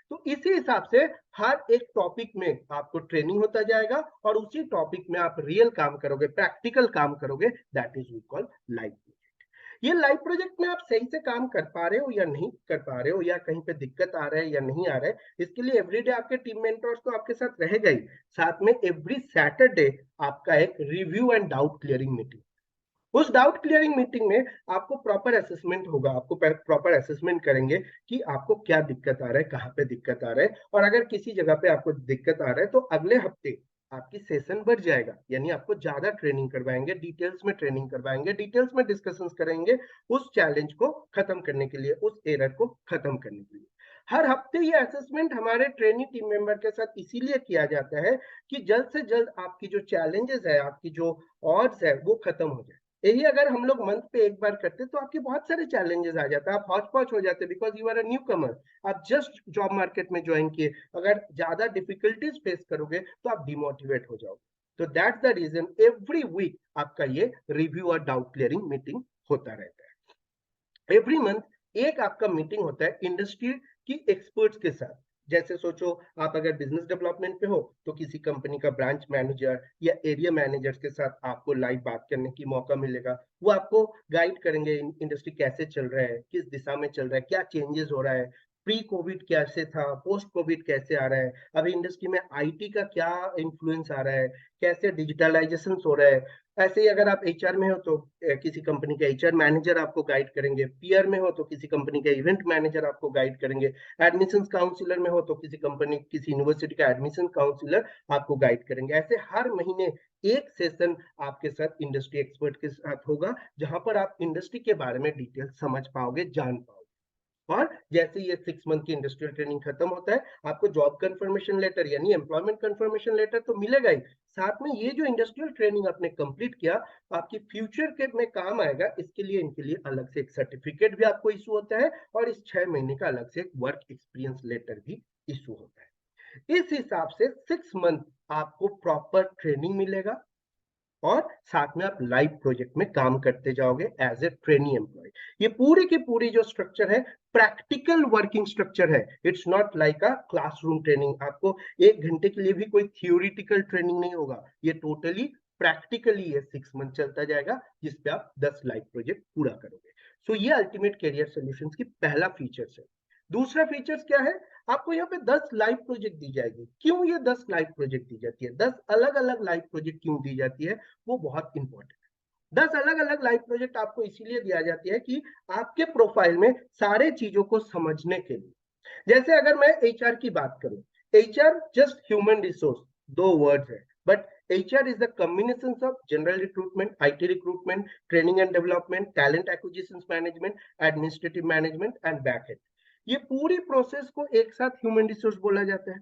तो इसी हिसाब से हर एक टॉपिक में आपको ट्रेनिंग होता जाएगा और उसी टॉपिक में आप रियल काम करोगे, प्रैक्टिकल काम करोगे, that is we call live project. ये लाइव प्रोजेक्ट में आप सही से काम कर पा रहे हो या नहीं कर पा रहे हो, या कहीं पे दिक्कत आ रहा है या नहीं आ रहा है, इसके लिए एवरीडे आपके टीम मेंटर्स तो आपके साथ रहेगा ही, साथ में एवरी सैटरडे आपका एक review and doubt clearing meeting. उस डाउट क्लियरिंग मीटिंग में आपको प्रॉपर असेसमेंट होगा, आपको प्रॉपर असेसमेंट करेंगे कि आपको क्या दिक्कत आ रहा है, कहाँ पे दिक्कत आ रहा है, और अगर किसी जगह पे आपको दिक्कत आ रहा है तो अगले हफ्ते आपकी सेशन बढ़ जाएगा, यानी आपको ज्यादा ट्रेनिंग करवाएंगे, डिटेल्स में ट्रेनिंग करवाएंगे, डिटेल्स में डिस्कशंस करेंगे उस चैलेंज को खत्म करने के लिए, उस एरर को खत्म करने के लिए। हर हफ्ते ये असेसमेंट हमारे ट्रेनिंग टीम मेंबर के साथ इसीलिए किया जाता है कि जल्द से जल्द आपकी जो चैलेंजेस है, आपकी जो ऑड्स है, वो खत्म हो जाए। यही अगर हम लोग मंथ पे एक बार करते तो आपके बहुत सारे चैलेंजेस आ जाते, आप हौच पौच हो जाते, because you are a newcomer, आप जस्ट जॉब मार्केट में ज्वाइन किए। अगर ज्यादा डिफिकल्टीज फेस करोगे तो आप डिमोटिवेट हो जाओगे। तो that's the reason every week आपका ये रिव्यू और डाउट क्लियरिंग मीटिंग होता रहता है। एवरी मंथ एक आपका मीटिंग होता है इंडस्ट्री की एक्सपर्ट्स के साथ। जैसे सोचो, आप अगर बिजनेस डेवलपमेंट पे हो तो किसी कंपनी का ब्रांच मैनेजर या एरिया मैनेजर के साथ आपको लाइव बात करने की मौका मिलेगा। वो आपको गाइड करेंगे इंडस्ट्री कैसे चल रहा है, किस दिशा में चल रहा है, क्या चेंजेस हो रहा है, प्री कोविड कैसे था, पोस्ट कोविड कैसे आ रहा है, अभी इंडस्ट्री में आईटी का क्या इन्फ्लुएंस आ रहा है, कैसे डिजिटलाइजेशन हो रहा है। ऐसे ही अगर आप एचआर में हो तो किसी कंपनी का एचआर मैनेजर आपको गाइड करेंगे, पीआर में हो तो किसी कंपनी का इवेंट मैनेजर आपको गाइड करेंगे, एडमिशन काउंसिलर में हो तो किसी कंपनी, किसी यूनिवर्सिटी का एडमिशन काउंसिलर आपको गाइड करेंगे। ऐसे हर महीने एक सेशन आपके साथ इंडस्ट्री एक्सपर्ट के साथ होगा, जहां पर आप इंडस्ट्री के बारे में डिटेल समझ पाओगे, जान पाओगे। और जैसे ये 6 मंथ की इंडस्ट्रियल ट्रेनिंग खत्म होता है, आपको जॉब कंफर्मेशन लेटर यानी एम्प्लॉयमेंट कंफर्मेशन लेटर तो मिलेगा ही, साथ में ये जो इंडस्ट्रियल ट्रेनिंग आपने कंप्लीट किया आपकी फ्यूचर के में काम आएगा, इसके लिए इनके लिए अलग से एक सर्टिफिकेट भी आपको इशू होता है और इस 6 महीने का अलग से एक वर्क एक्सपीरियंस लेटर भी इशू होता है। इस हिसाब से 6 मंथ आपको प्रॉपर ट्रेनिंग मिलेगा और साथ में आप लाइव प्रोजेक्ट में काम करते जाओगे एज ए ट्रेनी एम्प्लॉय। ये पूरी की पूरी जो स्ट्रक्चर है प्रैक्टिकल वर्किंग स्ट्रक्चर है, it's not like a classroom training. आपको 1 घंटे के लिए भी कोई थियोरिटिकल ट्रेनिंग नहीं होगा, ये टोटली प्रैक्टिकली ये 6 मंथ चलता जाएगा, जिसपे आप 10 लाइव प्रोजेक्ट पूरा करोगे। सो ये अल्टीमेट करियर सॉल्यूशंस की पहला फीचर्स है। दूसरा फीचर्स क्या है, आपको यहाँ पे 10 लाइव प्रोजेक्ट दी जाएगी। क्यों ये 10 लाइव प्रोजेक्ट दी जाती है, 10 अलग अलग लाइव प्रोजेक्ट क्यों दी जाती है, वो बहुत इंपॉर्टेंट है। 10 अलग अलग लाइव प्रोजेक्ट आपको इसीलिए दिया जाती है कि आपके प्रोफाइल में सारे चीजों को समझने के लिए। जैसे अगर मैं एचआर की बात करूं, एचआर जस्ट ह्यूमन रिसोर्स, दो वर्ड्स है, but HR is the combination of general recruitment, IT recruitment, training and development, talent acquisition management, administrative management and backend. ये पूरी प्रोसेस को एक साथ ह्यूमन रिसोर्स बोला जाता है।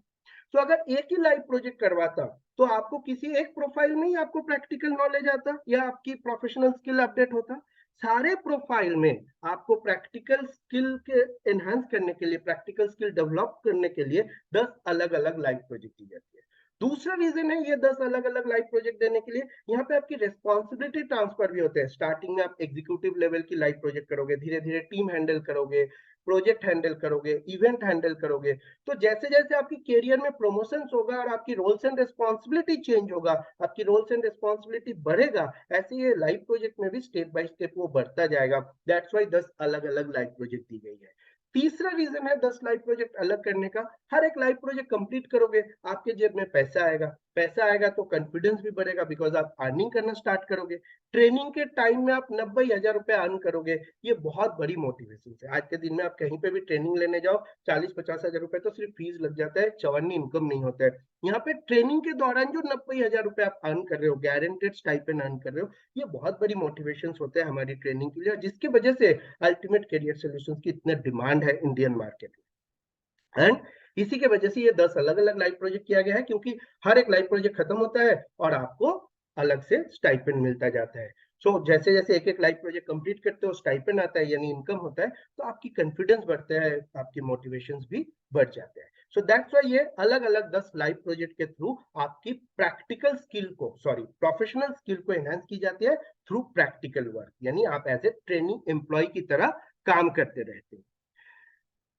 तो अगर एक ही लाइव प्रोजेक्ट करवाता तो आपको किसी एक प्रोफाइल में ही आपको प्रैक्टिकल नॉलेज आता या आपकी प्रोफेशनल स्किल अपडेट होता। सारे प्रोफाइल में आपको प्रैक्टिकल स्किल के एनहांस करने के लिए, प्रैक्टिकल स्किल डेवलप करने के लिए 10 अलग अलग लाइव प्रोजेक्ट दी जाती है। दूसरा रीजन है ये 10 अलग अलग लाइव प्रोजेक्ट देने के लिए, यहाँ पे आपकी रेस्पॉन्सिबिलिटी ट्रांसफर भी होते हैं। स्टार्टिंग में आप एग्जीक्यूटिव लेवल की लाइव प्रोजेक्ट करोगे, धीरे धीरे टीम हैंडल करोगे, प्रोजेक्ट हैंडल करोगे, इवेंट हैंडल करोगे। तो जैसे जैसे आपकी कैरियर में प्रमोशन होगा और आपकी रोल्स एंड रिस्पॉन्सिबिलिटी चेंज होगा, आपकी रोल्स एंड रिस्पॉन्सिबिलिटी बढ़ेगा, ऐसे ये लाइव प्रोजेक्ट में भी स्टेप बाय स्टेप वो बढ़ता जाएगा। दैट्स वाई 10 अलग अलग लाइव प्रोजेक्ट दी गई है। तीसरा रीजन है 10 लाइव प्रोजेक्ट अलग करने का, हर एक लाइव प्रोजेक्ट कंप्लीट करोगे आपके जेब में पैसा आएगा, पैसा आएगा तो कॉन्फिडेंस भी बढ़ेगा, बिकॉज आप अर्निंग करना स्टार्ट करोगे। ट्रेनिंग के टाइम में आप 90,000 रुपए अर्न करोगे, ये बहुत बड़ी मोटिवेशन है। आज के दिन में आप कहीं पे भी ट्रेनिंग लेने जाओ, 40-50 हजार रुपए तो सिर्फ फीस लग जाता है, चवन्नी इनकम नहीं होता है। यहाँ पे ट्रेनिंग के दौरान जो 90,000 रुपए आप अर्न कर रहे हो, गारंटेड स्टाइपेंड अर्न कर रहे हो, ये बहुत बड़ी मोटिवेशन होते हैं हमारी ट्रेनिंग के लिए, और जिसकी वजह से अल्टीमेट करियर सॉल्यूशंस की इतना डिमांड है इंडियन मार्केट में। एंड इसी के वजह से ये 10 अलग अलग लाइव प्रोजेक्ट किया गया है, क्योंकि हर एक लाइव प्रोजेक्ट खत्म होता है और आपको अलग से स्टाइपेंड मिलता जाता है। सो जैसे जैसे एक एक लाइव प्रोजेक्ट कंप्लीट करते हो, स्टाइपेंड आता है यानी इनकम होता है, तो आपकी कॉन्फिडेंस बढ़ता है, आपकी मोटिवेशंस भी बढ़ जाते हैं। सो दैट्स व्हाई ये अलग अलग 10 लाइव प्रोजेक्ट के थ्रू आपकी प्रैक्टिकल स्किल को, सॉरी प्रोफेशनल स्किल को एनहांस की जाती है थ्रू प्रैक्टिकल वर्क, यानी आप एज ए ट्रेनिंग एम्प्लॉय की तरह काम करते रहते हैं।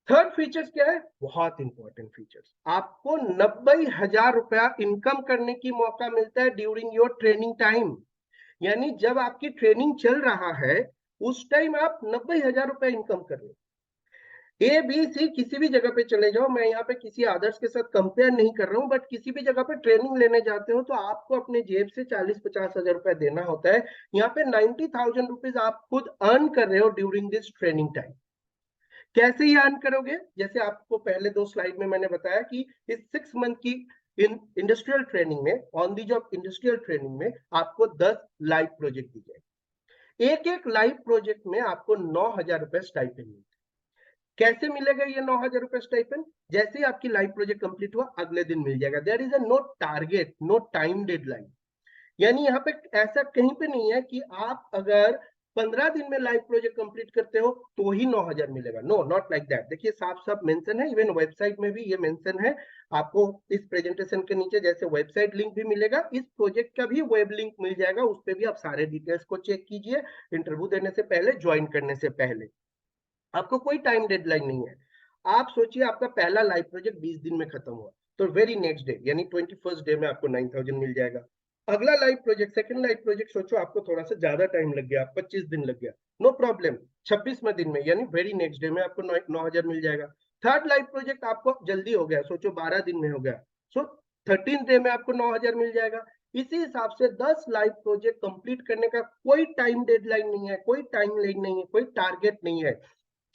थर्ड फीचर्स क्या है, बहुत इंपॉर्टेंट फीचर्स, आपको 90,000 रुपया इनकम करने की मौका मिलता है ड्यूरिंग योर ट्रेनिंग टाइम। यानी जब आपकी ट्रेनिंग चल रहा है उस टाइम आप 90,000 रुपया इनकम कर रहे हो। ए बी सी किसी भी जगह पे चले जाओ, मैं यहाँ पे किसी आदर्श के साथ कंपेयर नहीं कर रहा हूँ, बट किसी भी जगह पे ट्रेनिंग लेने जाते हो तो आपको अपने जेब से 40-50 हजार रुपया देना होता है। यहाँ पे 90,000 रुपीज आप खुद अर्न कर रहे हो ड्यूरिंग दिस ट्रेनिंग टाइम। कैसे ये अर्न करोगे, जैसे आपको पहले 2 स्लाइड में मैंने बताया कि इस 6 मंथ की इंडस्ट्रियल ट्रेनिंग में, on the job industrial training में आपको 10 लाइव प्रोजेक्ट दी जाए। एक एक लाइव प्रोजेक्ट में आपको 9,000 रुपए स्टाइपेंड मिलते। कैसे मिलेगा ये 9,000 रुपए स्टाइपेंड, जैसे ही आपकी लाइव प्रोजेक्ट कंप्लीट हुआ अगले दिन मिल जाएगा। There is a no target, no time deadline, यानी यहाँ पे ऐसा कहीं पे नहीं है कि आप अगर 15 दिन में लाइव प्रोजेक्ट कंप्लीट करते हो तो ही 9,000 मिलेगा। No, not like that. देखिए साफ साफ मेंशन है, इवन वेबसाइट में भी ये मेंशन है। आपको इस प्रेजेंटेशन के नीचे जैसे वेबसाइट लिंक भी मिलेगा, इस प्रोजेक्ट का भी वेब लिंक मिल जाएगा, उस पर भी आप सारे डिटेल्स को चेक कीजिए इंटरव्यू देने से पहले, ज्वाइन करने से पहले। आपको कोई टाइम डेडलाइन नहीं है। आप सोचिए आपका पहला लाइव प्रोजेक्ट 20 दिन में खत्म हुआ, तो वेरी नेक्स्ट डे यानी 21st डे में आपको 9,000 मिल जाएगा। अगला live project, second live project, सोचो आपको थोड़ा सा ज्यादा टाइम लग गया, 25 दिन लग गया, नो प्रॉब्लम, 26वें दिन में यानी वेरी नेक्स्ट डे में आपको 9,000 मिल जाएगा। थर्ड लाइव प्रोजेक्ट आपको जल्दी हो गया, सोचो 12 दिन में हो गया, सो 13 डे में आपको 9,000 मिल जाएगा। इसी हिसाब से 10 लाइव प्रोजेक्ट कंप्लीट करने का कोई टाइम डेडलाइन नहीं है, कोई टाइम लाइन नहीं है, कोई टारगेट नहीं है।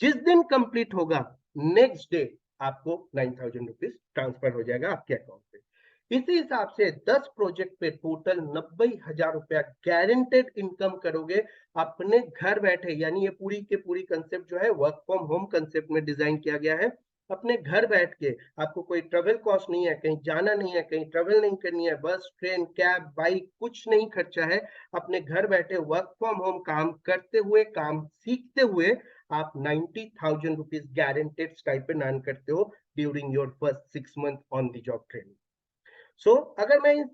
जिस दिन कंप्लीट होगा नेक्स्ट डे आपको 9,000 रुपीज ट्रांसफर हो जाएगा आपके अकाउंट पे। इसी हिसाब से 10 प्रोजेक्ट पे टोटल 90,000 रुपया गारंटेड इनकम करोगे अपने घर बैठे। यानी ये पूरी के पूरी कंसेप्ट जो है वर्क फ्रॉम होम कंसेप्ट में डिजाइन किया गया है। अपने घर बैठ के आपको कोई ट्रेवल कॉस्ट नहीं है, कहीं जाना नहीं है, कहीं ट्रेवल नहीं करनी है, बस ट्रेन कैब बाइक कुछ नहीं खर्चा है। अपने घर बैठे वर्क फ्रॉम होम काम करते हुए, काम सीखते हुए आप 90,000 रुपीज गारंटेड स्टाइपेंड अर्न करते हो during your first 6 month on the job training. So अगर मैं इन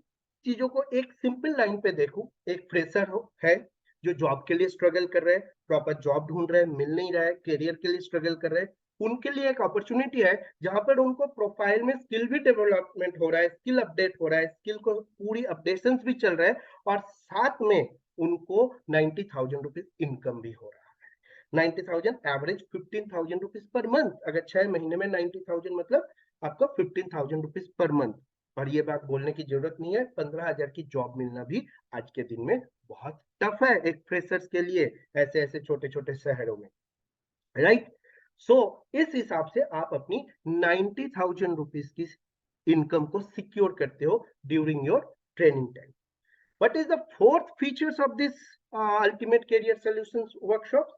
चीजों को एक सिंपल लाइन पे देखूं, एक फ्रेशर है जो जॉब के लिए स्ट्रगल कर रहे हैं, प्रॉपर जॉब ढूंढ रहे हैं, मिल नहीं रहा है, करियर के लिए स्ट्रगल कर रहे हैं, उनके लिए एक अपॉर्चुनिटी है जहां पर उनको प्रोफाइल में स्किल भी डेवलपमेंट हो रहा है, स्किल अपडेट हो रहा है, स्किल को पूरी अपडेशन भी चल रहा है, और साथ में उनको 90,000 रुपीज इनकम भी हो रहा है। 90,000 एवरेज 15,000 रुपीज पर मंथ, अगर 6 महीने में 90,000 मतलब आपका 15,000 रुपीज पर मंथ। और ये बात बोलने की जरूरत नहीं है, 15,000 की जॉब मिलना भी आज के दिन में बहुत टफ है एक फ्रेशर्स के लिए, ऐसे ऐसे छोटे छोटे शहरों में, राइट। सो इस हिसाब से आप अपनी 90,000 रुपीज की इनकम को सिक्योर करते हो during your training time. What is the fourth features of this ultimate career solutions workshop?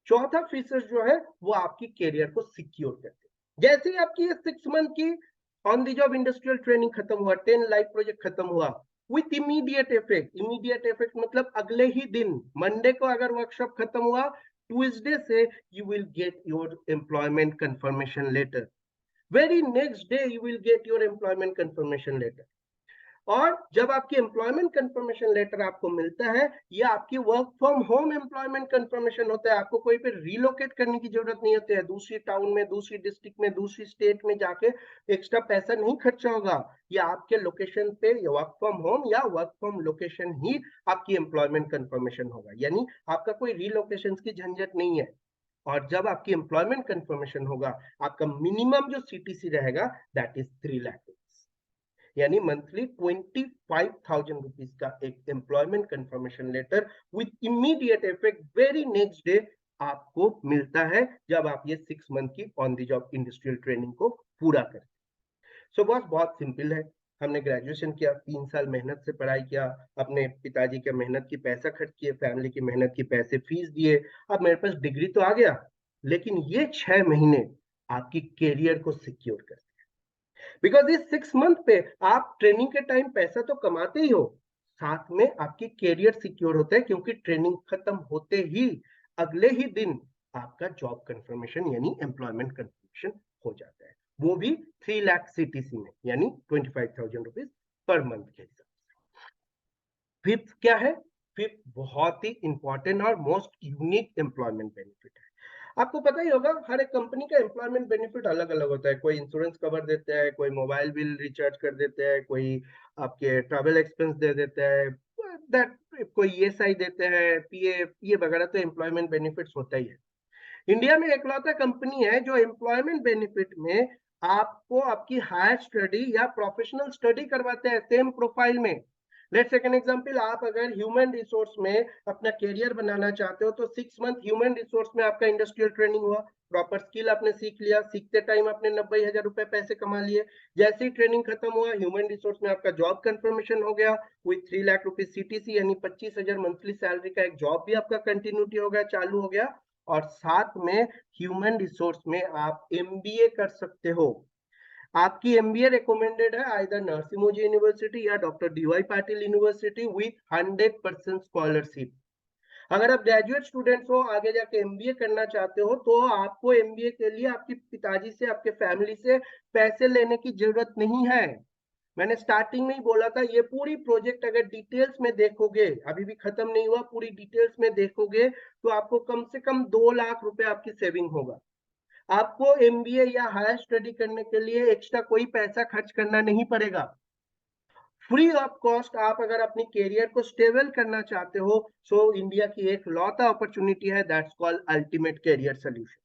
चौथा फीचर जो है वो आपकी करियर को सिक्योर करते हैं। जैसे ही आपकी 6 मंथ की on the job industrial training खत्म हुआ, 10 लाइव प्रोजेक्ट खत्म हुआ, with immediate effect. Immediate effect मतलब अगले ही दिन, मंडे को अगर वर्कशॉप खत्म हुआ, ट्यूसडे से you will get your employment confirmation letter. Very next day you will get your employment confirmation letter. और जब आपकी एम्प्लॉयमेंट कंफर्मेशन लेटर आपको मिलता है, ये आपकी work from home employment confirmation होता है। आपको कोई पे रिलोकेट करने की जरूरत नहीं होती है, दूसरी टाउन में, दूसरी डिस्ट्रिक्ट में, दूसरी स्टेट में जाके एक्स्ट्रा पैसा नहीं खर्चा होगा। ये आपके लोकेशन पे वर्क फ्रॉम होम या वर्क फ्रॉम लोकेशन ही आपकी एम्प्लॉयमेंट कंफर्मेशन होगा, यानी आपका कोई रिलोकेशन की झंझट नहीं है। और जब आपकी एम्प्लॉयमेंट कंफर्मेशन होगा, आपका मिनिमम जो सीटीसी रहेगा दैट इज 3 लाख, यानी मंथली 25,000 रुपीज का एक employment confirmation letter with immediate effect very next day आपको मिलता है, जब आप ये 6 मंथ की on the job industrial training को पूरा करें। सो बॉस, बहुत सिंपल है। हमने ग्रेजुएशन किया, 3 साल मेहनत से पढ़ाई किया, अपने पिताजी के मेहनत की पैसा खर्च किए, फैमिली की मेहनत की पैसे फीस दिए, अब मेरे पास डिग्री तो आ गया, लेकिन ये 6 महीने आपकी कैरियर को सिक्योर कर, बिकॉज इस 6 मंथ पे आप ट्रेनिंग के टाइम पैसा तो कमाते ही हो, साथ में आपकी कैरियर सिक्योर होता है, क्योंकि ट्रेनिंग खत्म होते ही अगले ही दिन आपका जॉब कंफर्मेशन यानी एम्प्लॉयमेंट कंफर्मेशन हो जाता है, वो भी 3 लाख सीटीसी में, यानी 25,000 रुपीज पर मंथ के हिसाब से। फिफ्थ क्या है? फिफ्थ बहुत ही इंपॉर्टेंट और मोस्ट यूनिक एम्प्लॉयमेंट बेनिफिट है। आपको पता ही होगा, हर एक कंपनी का एम्प्लॉयमेंट बेनिफिट अलग अलग होता है। कोई इंश्योरेंस कवर देता है, कोई मोबाइल बिल रिचार्ज कर देता है, कोई आपके ट्रैवल एक्सपेंस दे देता है, दैट कोई ईएसआई देते हैं, पीएफ, ये वगैरह तो एम्प्लॉयमेंट बेनिफिट्स होता ही है। इंडिया में एकलौता कंपनी है जो एम्प्लॉयमेंट बेनिफिट में आपको आपकी हायर स्टडी या प्रोफेशनल स्टडी करवाते हैं सेम प्रोफाइल में। लेट्स टेक एन एग्जांपल, आप अगर ह्यूमन रिसोर्स में अपना कैरियर बनाना चाहते हो, तो 6 मंथ ह्यूमन रिसोर्स में आपका इंडस्ट्रियल ट्रेनिंग हुआ, प्रॉपर स्किल आपने सीख लिया, सीखते टाइम आपने 90,000 रुपए पैसे कमा लिए। जैसे ही ट्रेनिंग खत्म हुआ, ह्यूमन रिसोर्स में आपका जॉब कंफर्मेशन हो गया विथ 3 लाख रुपीज सीटीसी, यानी 25,000 मंथली सैलरी का एक जॉब भी आपका कंटिन्यूटी हो गया, चालू हो गया। और साथ में ह्यूमन रिसोर्स में आप एमबीए कर सकते हो। आपकी एमबीए रिकमेंडेड है आइदर नरसिम्हा यूनिवर्सिटी या doctor DY Patil university with 100% scholarship. अगर आप ग्रेजुएट स्टूडेंट्स हो, आगे जाके एमबीए करना चाहते हो, तो आपको एमबीए के लिए आपके पिताजी से, आपके फैमिली से पैसे लेने की जरूरत नहीं है। मैंने स्टार्टिंग में ही बोला था, ये पूरी प्रोजेक्ट अगर डिटेल्स में देखोगे, अभी भी खत्म नहीं हुआ, पूरी डिटेल्स में देखोगे, तो आपको कम से कम 2 लाख रुपए आपकी सेविंग होगा। आपको एमबीए या हायर स्टडी करने के लिए एक्स्ट्रा कोई पैसा खर्च करना नहीं पड़ेगा। फ्री ऑफ कॉस्ट आप अगर अपनी कैरियर को स्टेबल करना चाहते हो, सो इंडिया की एक लौता अपॉर्चुनिटी है, that's called ultimate career solution.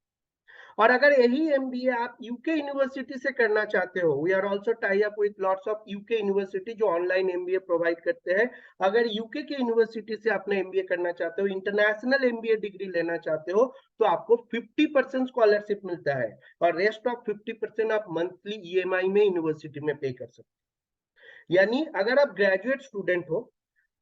और अगर यही एमबीए आप यूके यूनिवर्सिटी से करना चाहते हो, we are also tie up with lots of UK university जो ऑनलाइन एमबीए प्रोवाइड करते हैं। अगर यूके की यूनिवर्सिटी से आपने एमबीए करना चाहते हो, इंटरनेशनल एमबीए डिग्री लेना चाहते हो, तो आपको 50% स्कॉलरशिप मिलता है, और रेस्ट ऑफ 50% आप मंथली ईएमआई में यूनिवर्सिटी में पे कर सकते हो। यानी अगर आप ग्रेजुएट स्टूडेंट हो,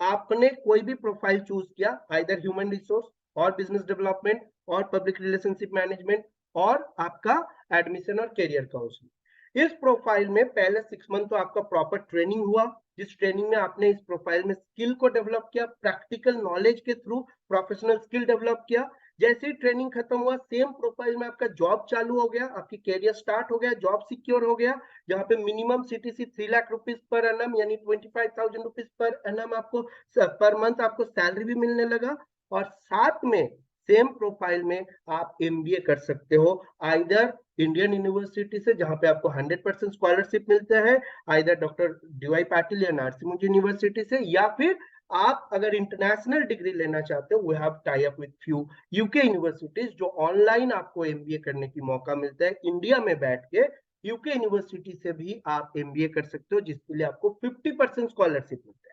आपने कोई भी प्रोफाइल चूज किया, आइदर ह्यूमन रिसोर्स और बिजनेस डेवलपमेंट और पब्लिक रिलेशनशिप मैनेजमेंट और आपका एडमिशन और करियर काउंसलिंग, इस प्रोफाइल में पहले 6 मंथ तो आपका प्रॉपर ट्रेनिंग हुआ, जिस ट्रेनिंग में आपने इस प्रोफाइल में स्किल को डेवलप किया, प्रैक्टिकल नॉलेज के थ्रू प्रोफेशनल स्किल डेवलप किया। जैसे ही ट्रेनिंग खत्म हुआ, सेम प्रोफाइल में आपका जॉब चालू हो गया, आपकी कैरियर स्टार्ट हो गया, जॉब सिक्योर हो गया, जहां पे minimum CTC 3 lakh rupees per annum, यानी 25,000 रुपीज पर एनम आपको पर मंथ आपको सैलरी भी मिलने लगा। और साथ में सेम प्रोफाइल में आप एमबीए कर सकते हो, आइदर इंडियन यूनिवर्सिटी से जहां पे आपको 100% स्कॉलरशिप मिलता है, आइदर डॉक्टर डीवाई पाटिल या नरसिम्हा यूनिवर्सिटी से, या फिर आप अगर इंटरनेशनल डिग्री लेना चाहते हो, we have tie up with few UK universities जो ऑनलाइन आपको एमबीए करने की मौका मिलता है, इंडिया में बैठ के यूके यूनिवर्सिटी से भी आप एमबीए कर सकते हो, जिसके लिए आपको 50% स्कॉलरशिप मिलता है।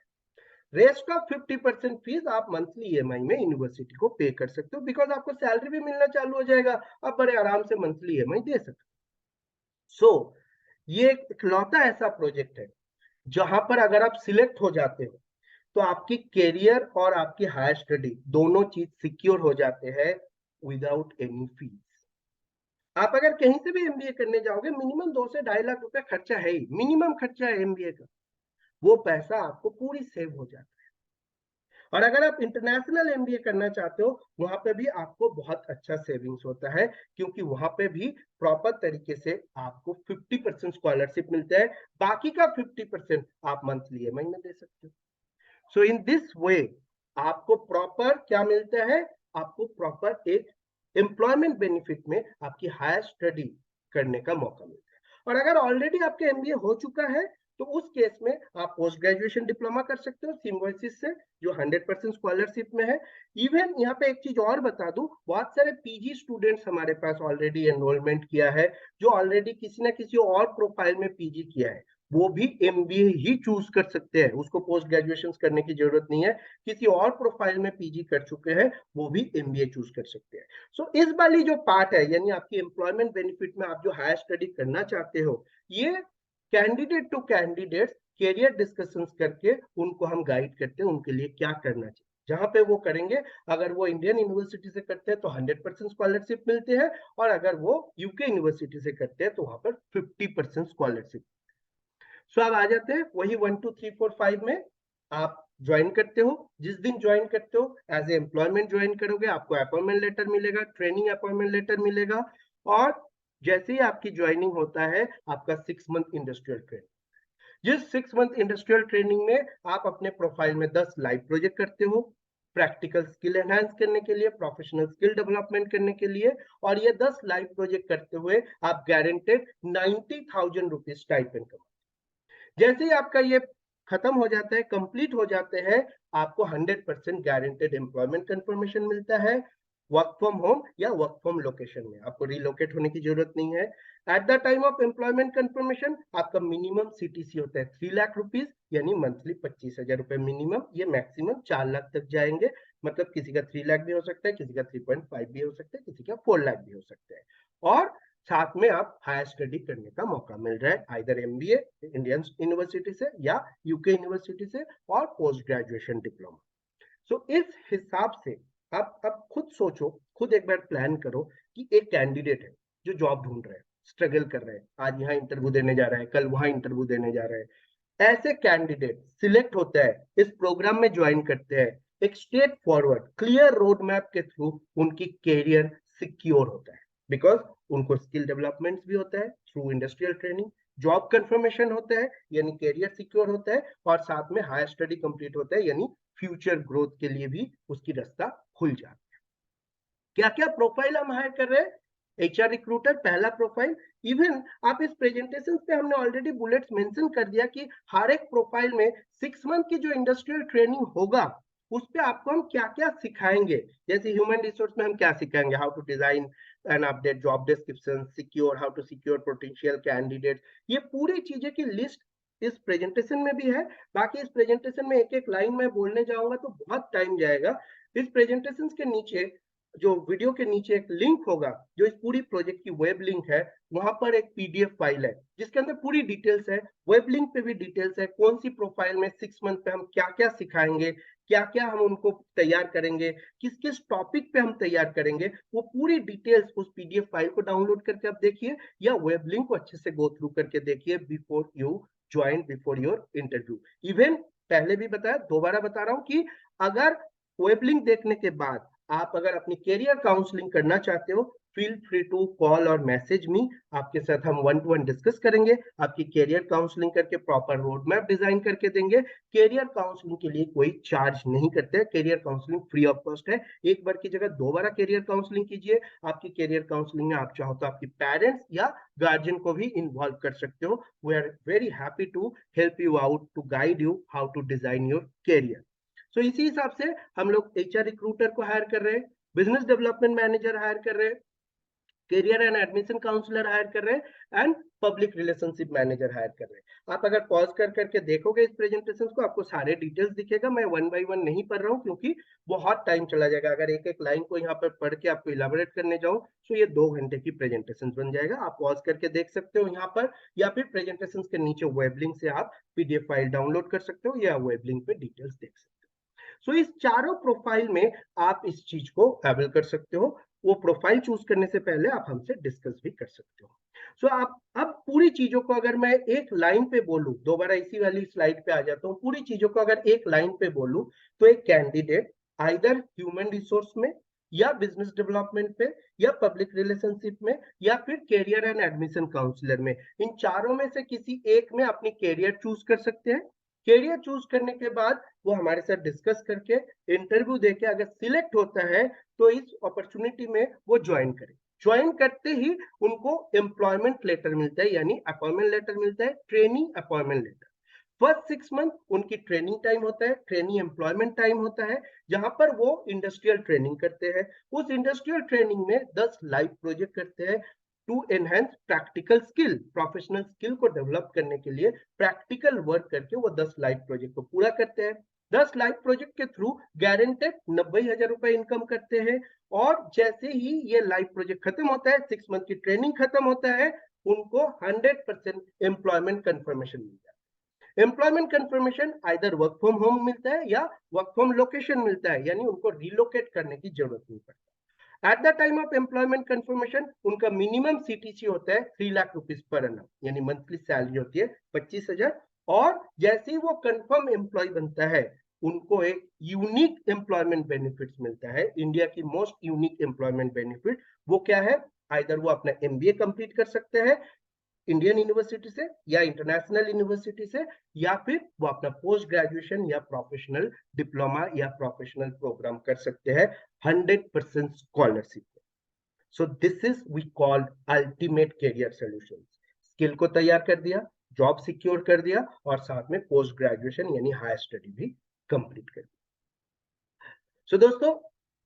रेस्ट ऑफ 50% फीस आप मंथली ईएमआई में यूनिवर्सिटी को पे कर सकते हो, बिकॉज आपको सैलरी भी मिलना चालू हो जाएगा, आप बड़े आराम से मंथली ईएमआई दे सकते हो। सो ये एक इकलौता ऐसा प्रोजेक्ट है जहां पर अगर आप सिलेक्ट हो जाते हो, तो आपकी कैरियर और आपकी हायर स्टडी दोनों चीज सिक्योर हो जाते हैं विदाउट एनी फीस। आप अगर कहीं से भी एमबीए करने जाओगे, मिनिमम 2 से 2.5 लाख रुपए खर्चा है ही, मिनिमम खर्चा है एमबीए का। वो पैसा आपको पूरी सेव हो जाता है। और अगर आप इंटरनेशनल एमबीए करना चाहते हो, वहां पे भी आपको बहुत अच्छा सेविंग्स होता है, क्योंकि वहां पे भी प्रॉपर तरीके से आपको 50% स्कॉलरशिप मिलता है, बाकी का 50% आप मंथली ईएमआई में दे सकते हो। सो इन दिस वे आपको प्रॉपर क्या मिलता है, आपको प्रॉपर एक एम्प्लॉयमेंट बेनिफिट में आपकी हायर स्टडी करने का मौका मिलता है। और अगर ऑलरेडी आपके एमबीए हो चुका है, तो उस केस में आप पोस्ट ग्रेजुएशन डिप्लोमा कर सकते हो सिम्बोसिस से, जो 100% स्कॉलरशिप में है। इवन यहाँ पे एक चीज और बता दूं, बहुत सारे पीजी स्टूडेंट्स हमारे पास ऑलरेडी एनरोलमेंट किया है, जो ऑलरेडी किसी ना किसी और प्रोफाइल में पीजी किया है, वो भी एमबीए ही चूज कर सकते हैं, उसको पोस्ट ग्रेजुएशन करने की जरूरत नहीं है। किसी और प्रोफाइल में पीजी कर चुके हैं, वो भी एमबीए चूज कर सकते हैं। सो इस वाली जो पार्ट है, यानी आपकी एम्प्लॉयमेंट बेनिफिट में आप जो हायर स्टडी करना चाहते हो, ये candidate to candidate career discussions करके उनको हम गाइड करते हैं उनके लिए क्या करना चाहिए, जहां पे वो करेंगे। अगर वो इंडियन यूनिवर्सिटी से करते हैं तो 100% स्कॉलरशिप मिलते हैं, और अगर वो यूके यूनिवर्सिटी से करते हैं तो वहां पर 50% स्कॉलरशिप। सो अब आ जाते हैं वही 1 2 3 4 5 में। आप ज्वाइन करते हो, जिस दिन ज्वाइन करते हो एज ए एम्प्लॉयमेंट ज्वाइन करोगे, आपको अपॉइंटमेंट लेटर मिलेगा, ट्रेनिंग अपॉइंटमेंट लेटर मिलेगा, और जैसे ही आपकी ज्वाइनिंग होता है, आपका 6 मंथ इंडस्ट्रियल ट्रेनिंग, जिस 6 मंथ इंडस्ट्रियल ट्रेनिंग में आप अपने प्रोफाइल में 10 लाइव प्रोजेक्ट करते हो, प्रैक्टिकल स्किल एनहांस करने के लिए, प्रोफेशनल स्किल डेवलपमेंट करने के लिए, और ये 10 लाइव प्रोजेक्ट करते हुए आप गारंटेड 90,000 रुपीज स्टाइपेंड कमा। जैसे ही आपका ये खत्म हो जाता है, कंप्लीट हो जाते हैं, आपको 100% गारंटेड एम्प्लॉयमेंट कंफर्मेशन मिलता है, वर्क फ्रॉम होम या वर्क फ्रॉम लोकेशन में, आपको रिलोकेट होने की जरूरत नहीं है। At the time of employment confirmation आपका मिनिमम सीटीसी होता है 3 लाख रुपीज, यानी मंथली 25,000 रुपए मिनिमम, ये मैक्सिमम 4 लाख तक जाएंगे। मतलब किसी का 3 लाख भी हो सकता है, किसी का 3.5 भी हो सकता है, किसी का 4 लाख भी हो सकता है। और साथ में आप हायर स्टडी करने का मौका मिल रहा है, आइदर एमबीए इंडियन यूनिवर्सिटी से या यूके यूनिवर्सिटी से, और पोस्ट ग्रेजुएशन डिप्लोमा। सो इस हिसाब से आप अब खुद सोचो, खुद एक बार प्लान करो कि एक कैंडिडेट है जो जॉब ढूंढ रहे हैं, स्ट्रगल कर रहे हैं, आज यहाँ इंटरव्यू देने जा रहा है, कल वहां इंटरव्यू देने जा रहा है, ऐसे कैंडिडेट सिलेक्ट होता है, इस प्रोग्राम में ज्वाइन करते हैं, एक straight forward clear road map के थ्रू उनकी कैरियर सिक्योर होता है, बिकॉज उनको स्किल डेवलपमेंट भी होता है through industrial training, job confirmation होता है यानी कैरियर सिक्योर होता है, और साथ में हायर स्टडी कंप्लीट होता है, यानी फ्यूचर ग्रोथ के लिए भी उसकी रास्ता खुल जाता है। क्या क्या प्रोफाइल हम हायर कर रहे हैं, एचआर रिक्रूटर पहला प्रोफाइल। इवन आप इस प्रेजेंटेशन पे हमने ऑलरेडी बुलेट्स मेंशन कर दिया कि हर एक प्रोफाइल में 6 मंथ की जो इंडस्ट्रियल ट्रेनिंग होगा, उस पे आपको हम क्या क्या सिखाएंगे। जैसे ह्यूमन रिसोर्स में हम क्या सिखाएंगे, how to design and update job description, secure, how to secure potential candidate, ये पूरी चीजें की लिस्ट इस प्रेजेंटेशन में भी है। बाकी इस प्रेजेंटेशन में एक एक लाइन में बोलने जाऊंगा तो बहुत टाइम जाएगा। इस प्रेजेंटेशन के नीचे, जो वीडियो के नीचे एक लिंक होगा, जो इस पूरी प्रोजेक्ट की वेब लिंक है, वहां पर एक पीडीएफ फाइल है जिसके अंदर पूरी डिटेल्स है। वेब लिंक पे भी डिटेल्स है, कौन सी प्रोफाइल में 6 मंथ पे हम क्या क्या सिखाएंगे, क्या क्या हम उनको तैयार करेंगे, किस किस टॉपिक पे हम तैयार करेंगे, वो पूरी डिटेल्स उस पीडीएफ फाइल को डाउनलोड करके आप देखिए, या वेब लिंक को अच्छे से गो थ्रू करके देखिए before you join, before your interview. Even पहले भी बताया, दोबारा बता रहा हूं कि अगर वेब लिंक देखने के बाद आप अगर अपनी कैरियर काउंसलिंग करना चाहते हो, फील फ्री टू कॉल और मैसेज मी, आपके साथ हम 1-to-1 डिस्कस करेंगे, आपकी कैरियर काउंसलिंग करके प्रॉपर रोड मैप डिजाइन करके देंगे। कैरियर काउंसलिंग के लिए कोई चार्ज नहीं करते हैं, career counselling free of cost है। एक बार की जगह 2 बार कैरियर काउंसलिंग कीजिए। आपकी कैरियर काउंसलिंग में आप चाहो तो आपकी पेरेंट्स या गार्जियन को भी इन्वॉल्व कर सकते हो। We are very happy to help you out, to guide you how to design your career. So इसी हिसाब से हम लोग एचआर रिक्रूटर को हायर कर रहे हैं, बिजनेस डेवलपमेंट मैनेजर हायर कर रहे हैं, career and admission counsellor hire कर रहे हैं, and public relationship manager hire कर रहे हैं। आप अगर पॉज कर करके देखोगे इस प्रेजेंटेशन को, आपको सारे डिटेल्स दिखेगा। मैं 1 by 1 नहीं पढ़ रहा हूँ क्योंकि बहुत टाइम चला जाएगा। अगर एक एक लाइन को यहाँ पर पढ़ के आपको इलाबोरेट करने जाऊं तो ये 2 घंटे की प्रेजेंटेशन बन जाएगा। आप पॉज करके देख सकते हो यहाँ पर, या फिर प्रेजेंटेशन के नीचे वेब लिंक से आप पीडीएफ फाइल डाउनलोड कर सकते हो, या वेब लिंक पे डिटेल्स देख सकते हो। सो इस चारों प्रोफाइल में आप इस चीज को अवेल कर सकते हो। वो प्रोफाइल चूज करने से पहले आप हमसे डिस्कस भी कर सकते हो। सो आप अब पूरी चीजों को अगर मैं एक लाइन पे बोलूं, दोबारा इसी वाली स्लाइड पे आ जाता हूँ, पूरी चीजों को अगर एक लाइन पे बोलूं तो एक कैंडिडेट आइदर ह्यूमन रिसोर्स में या बिजनेस डेवलपमेंट पे या पब्लिक रिलेशनशिप में या फिर कैरियर एंड एडमिशन काउंसलर में, इन चारों में से किसी एक में अपनी कैरियर चूज कर सकते हैं। कैरियर चूज करने के बाद वो हमारे साथ डिस्कस करके इंटरव्यू देके अगर सिलेक्ट होता है तो इस अपॉर्चुनिटी में वो ज्वाइन करे। ज्वाइन करते ही उनको एम्प्लॉयमेंट लेटर मिलता है, यानी अपॉइंटमेंट लेटर मिलता है, training appointment letter. First 6 month उनकी ट्रेनिंग टाइम होता है, ट्रेनिंग एम्प्लॉयमेंट टाइम होता है, जहां पर वो इंडस्ट्रियल ट्रेनिंग करते हैं। उस इंडस्ट्रियल ट्रेनिंग में 10 लाइव प्रोजेक्ट करते हैं to enhance practical skill, professional skill को डेवलप करने के लिए प्रैक्टिकल वर्क करके वो 10 लाइव प्रोजेक्ट को पूरा करते हैं। 10 लाइव प्रोजेक्ट के थ्रू गारंटेड 90,000 रुपए इनकम करते हैं। और जैसे ही ये लाइव प्रोजेक्ट खत्म होता है, 6 मंथ की ट्रेनिंग खत्म होता है, उनको 100% एम्प्लॉयमेंट कंफर्मेशन मिलता है। Employment confirmation either work from home मिलता है या वर्क फ्रॉम लोकेशन मिलता है, यानी उनको रिलोकेट करने की जरूरत नहीं पड़ती। At the time of employment confirmation उनका मिनिमम सीटीसी होता है 3 लाख रुपीज पर annum, यानी मंथली सैलरी होती है 25,000। और जैसे ही वो कंफर्म एम्प्लॉय बनता है, उनको एक यूनिक एम्प्लॉयमेंट बेनिफिट्स मिलता है, इंडिया की मोस्ट यूनिक एम्प्लॉयमेंट बेनिफिट। वो क्या है? आइदर वो अपना एमबीए कंप्लीट कर सकते हैं इंडियन यूनिवर्सिटी से या इंटरनेशनल यूनिवर्सिटी से, या फिर वो अपना पोस्ट ग्रेजुएशन या प्रोफेशनल डिप्लोमा या प्रोफेशनल प्रोग्राम कर सकते हैं 100% scholarship. So this is we called ultimate career solutions. Skill को तैयार कर दिया, जॉब सिक्योर कर दिया और साथ में पोस्ट ग्रेजुएशन यानी हायर स्टडी भी कंप्लीट कर दी। सो दोस्तों,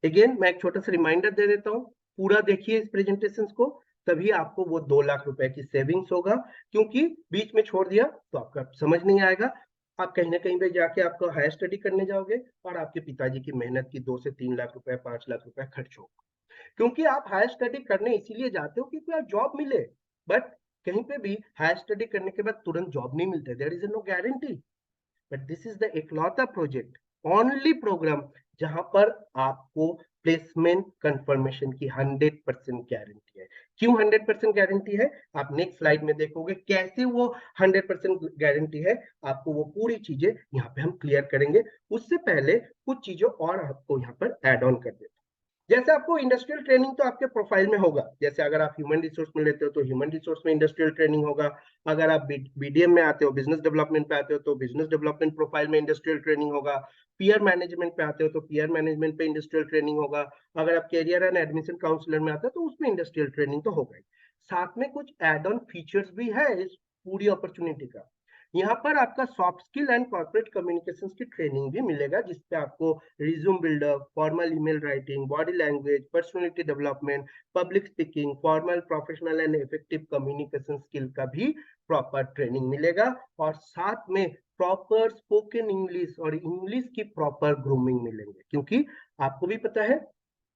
अगेन मैं एक छोटा सा रिमाइंडर दे देता हूँ, पूरा देखिए इस प्रेजेंटेशन को, तभी आपको वो 2 लाख रुपए की सेविंग्स होगा। क्योंकि बीच में छोड़ दिया तो आपका समझ नहीं आएगा, आप कहीं ना कहीं पे जाके आपको हायर स्टडी करने जाओगे और आपके पिताजी की मेहनत की 2 से 3 लाख रुपए 5 लाख रुपए खर्च होगा। क्योंकि आप हायर स्टडी करने इसीलिए जाते हो क्योंकि आप जॉब मिले, बट कहीं पे भी हायर स्टडी करने के बाद तुरंत जॉब नहीं मिलते, there is no guarantee. But this is the इकलौता प्रोजेक्ट, ओनली प्रोग्राम जहां पर आपको प्लेसमेंट कंफर्मेशन की 100% गारंटी है। क्यों 100% गारंटी है? आप नेक्स्ट स्लाइड में देखोगे कैसे वो 100% गारंटी है। आपको वो पूरी चीजें यहाँ पे हम क्लियर करेंगे। उससे पहले कुछ चीजों और आपको यहाँ पर एड ऑन कर देते हैं। जैसे आपको इंडस्ट्रियल ट्रेनिंग तो आपके प्रोफाइल में होगा, जैसे अगर आप ह्यूमन रिसोर्स में लेते हो तो ह्यूमन रिसोर्स में इंडस्ट्रियल ट्रेनिंग होगा। अगर आप बीडीएम में आते हो, बिजनेस डेवलपमेंट पे आते हो, तो बिजनेस डेवलपमेंट प्रोफाइल में इंडस्ट्रियल ट्रेनिंग होगा। पीयर मैनेजमेंट पे आते हो तो पीयर मैनेजमेंट पे इंडस्ट्रियल ट्रेनिंग होगा। अगर आप कैरियर एंड एडमिशन काउंसलर में आते हो तो उसमें इंडस्ट्रियल ट्रेनिंग तो होगा ही। साथ में कुछ एड ऑन फीचर्स भी है इस पूरी अपॉर्चुनिटी का। यहाँ पर आपका soft skill and corporate communication की ट्रेनिंग भी मिलेगा, जिसपे आपको resume buildup, formal email writing, body language, personality development, public speaking, formal, professional and effective communication skill का भी प्रॉपर ट्रेनिंग मिलेगा। और साथ में प्रॉपर स्पोकन इंग्लिश और इंग्लिश की प्रॉपर ग्रूमिंग मिलेंगे। क्योंकि आपको भी पता है,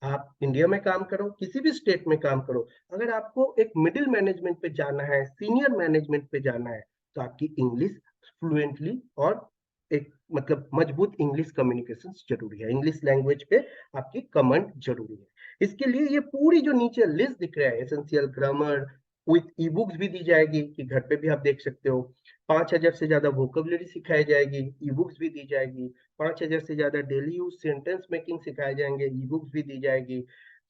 आप इंडिया में काम करो, किसी भी स्टेट में काम करो, अगर आपको एक मिडिल मैनेजमेंट पे जाना है, सीनियर मैनेजमेंट पे जाना है, तो आपकी इंग्लिश फ्लुएंटली और एक मतलब मजबूत इंग्लिश कम्युनिकेशन जरूरी है। इंग्लिश लैंग्वेज पे आपकी कमांड जरूरी है। इसके लिए ये पूरी जो नीचे लिस्ट दिख रहा है, essential grammar with e books भी दी जाएगी कि घर पे भी आप देख सकते हो। 5,000 से ज्यादा वोकेबलरी सिखाई जाएगी, ई बुक्स भी दी जाएगी। 5,000 से ज्यादा डेली यूज सेंटेंस मेकिंग सिखाए जाएंगे, ई बुक्स भी दी जाएगी।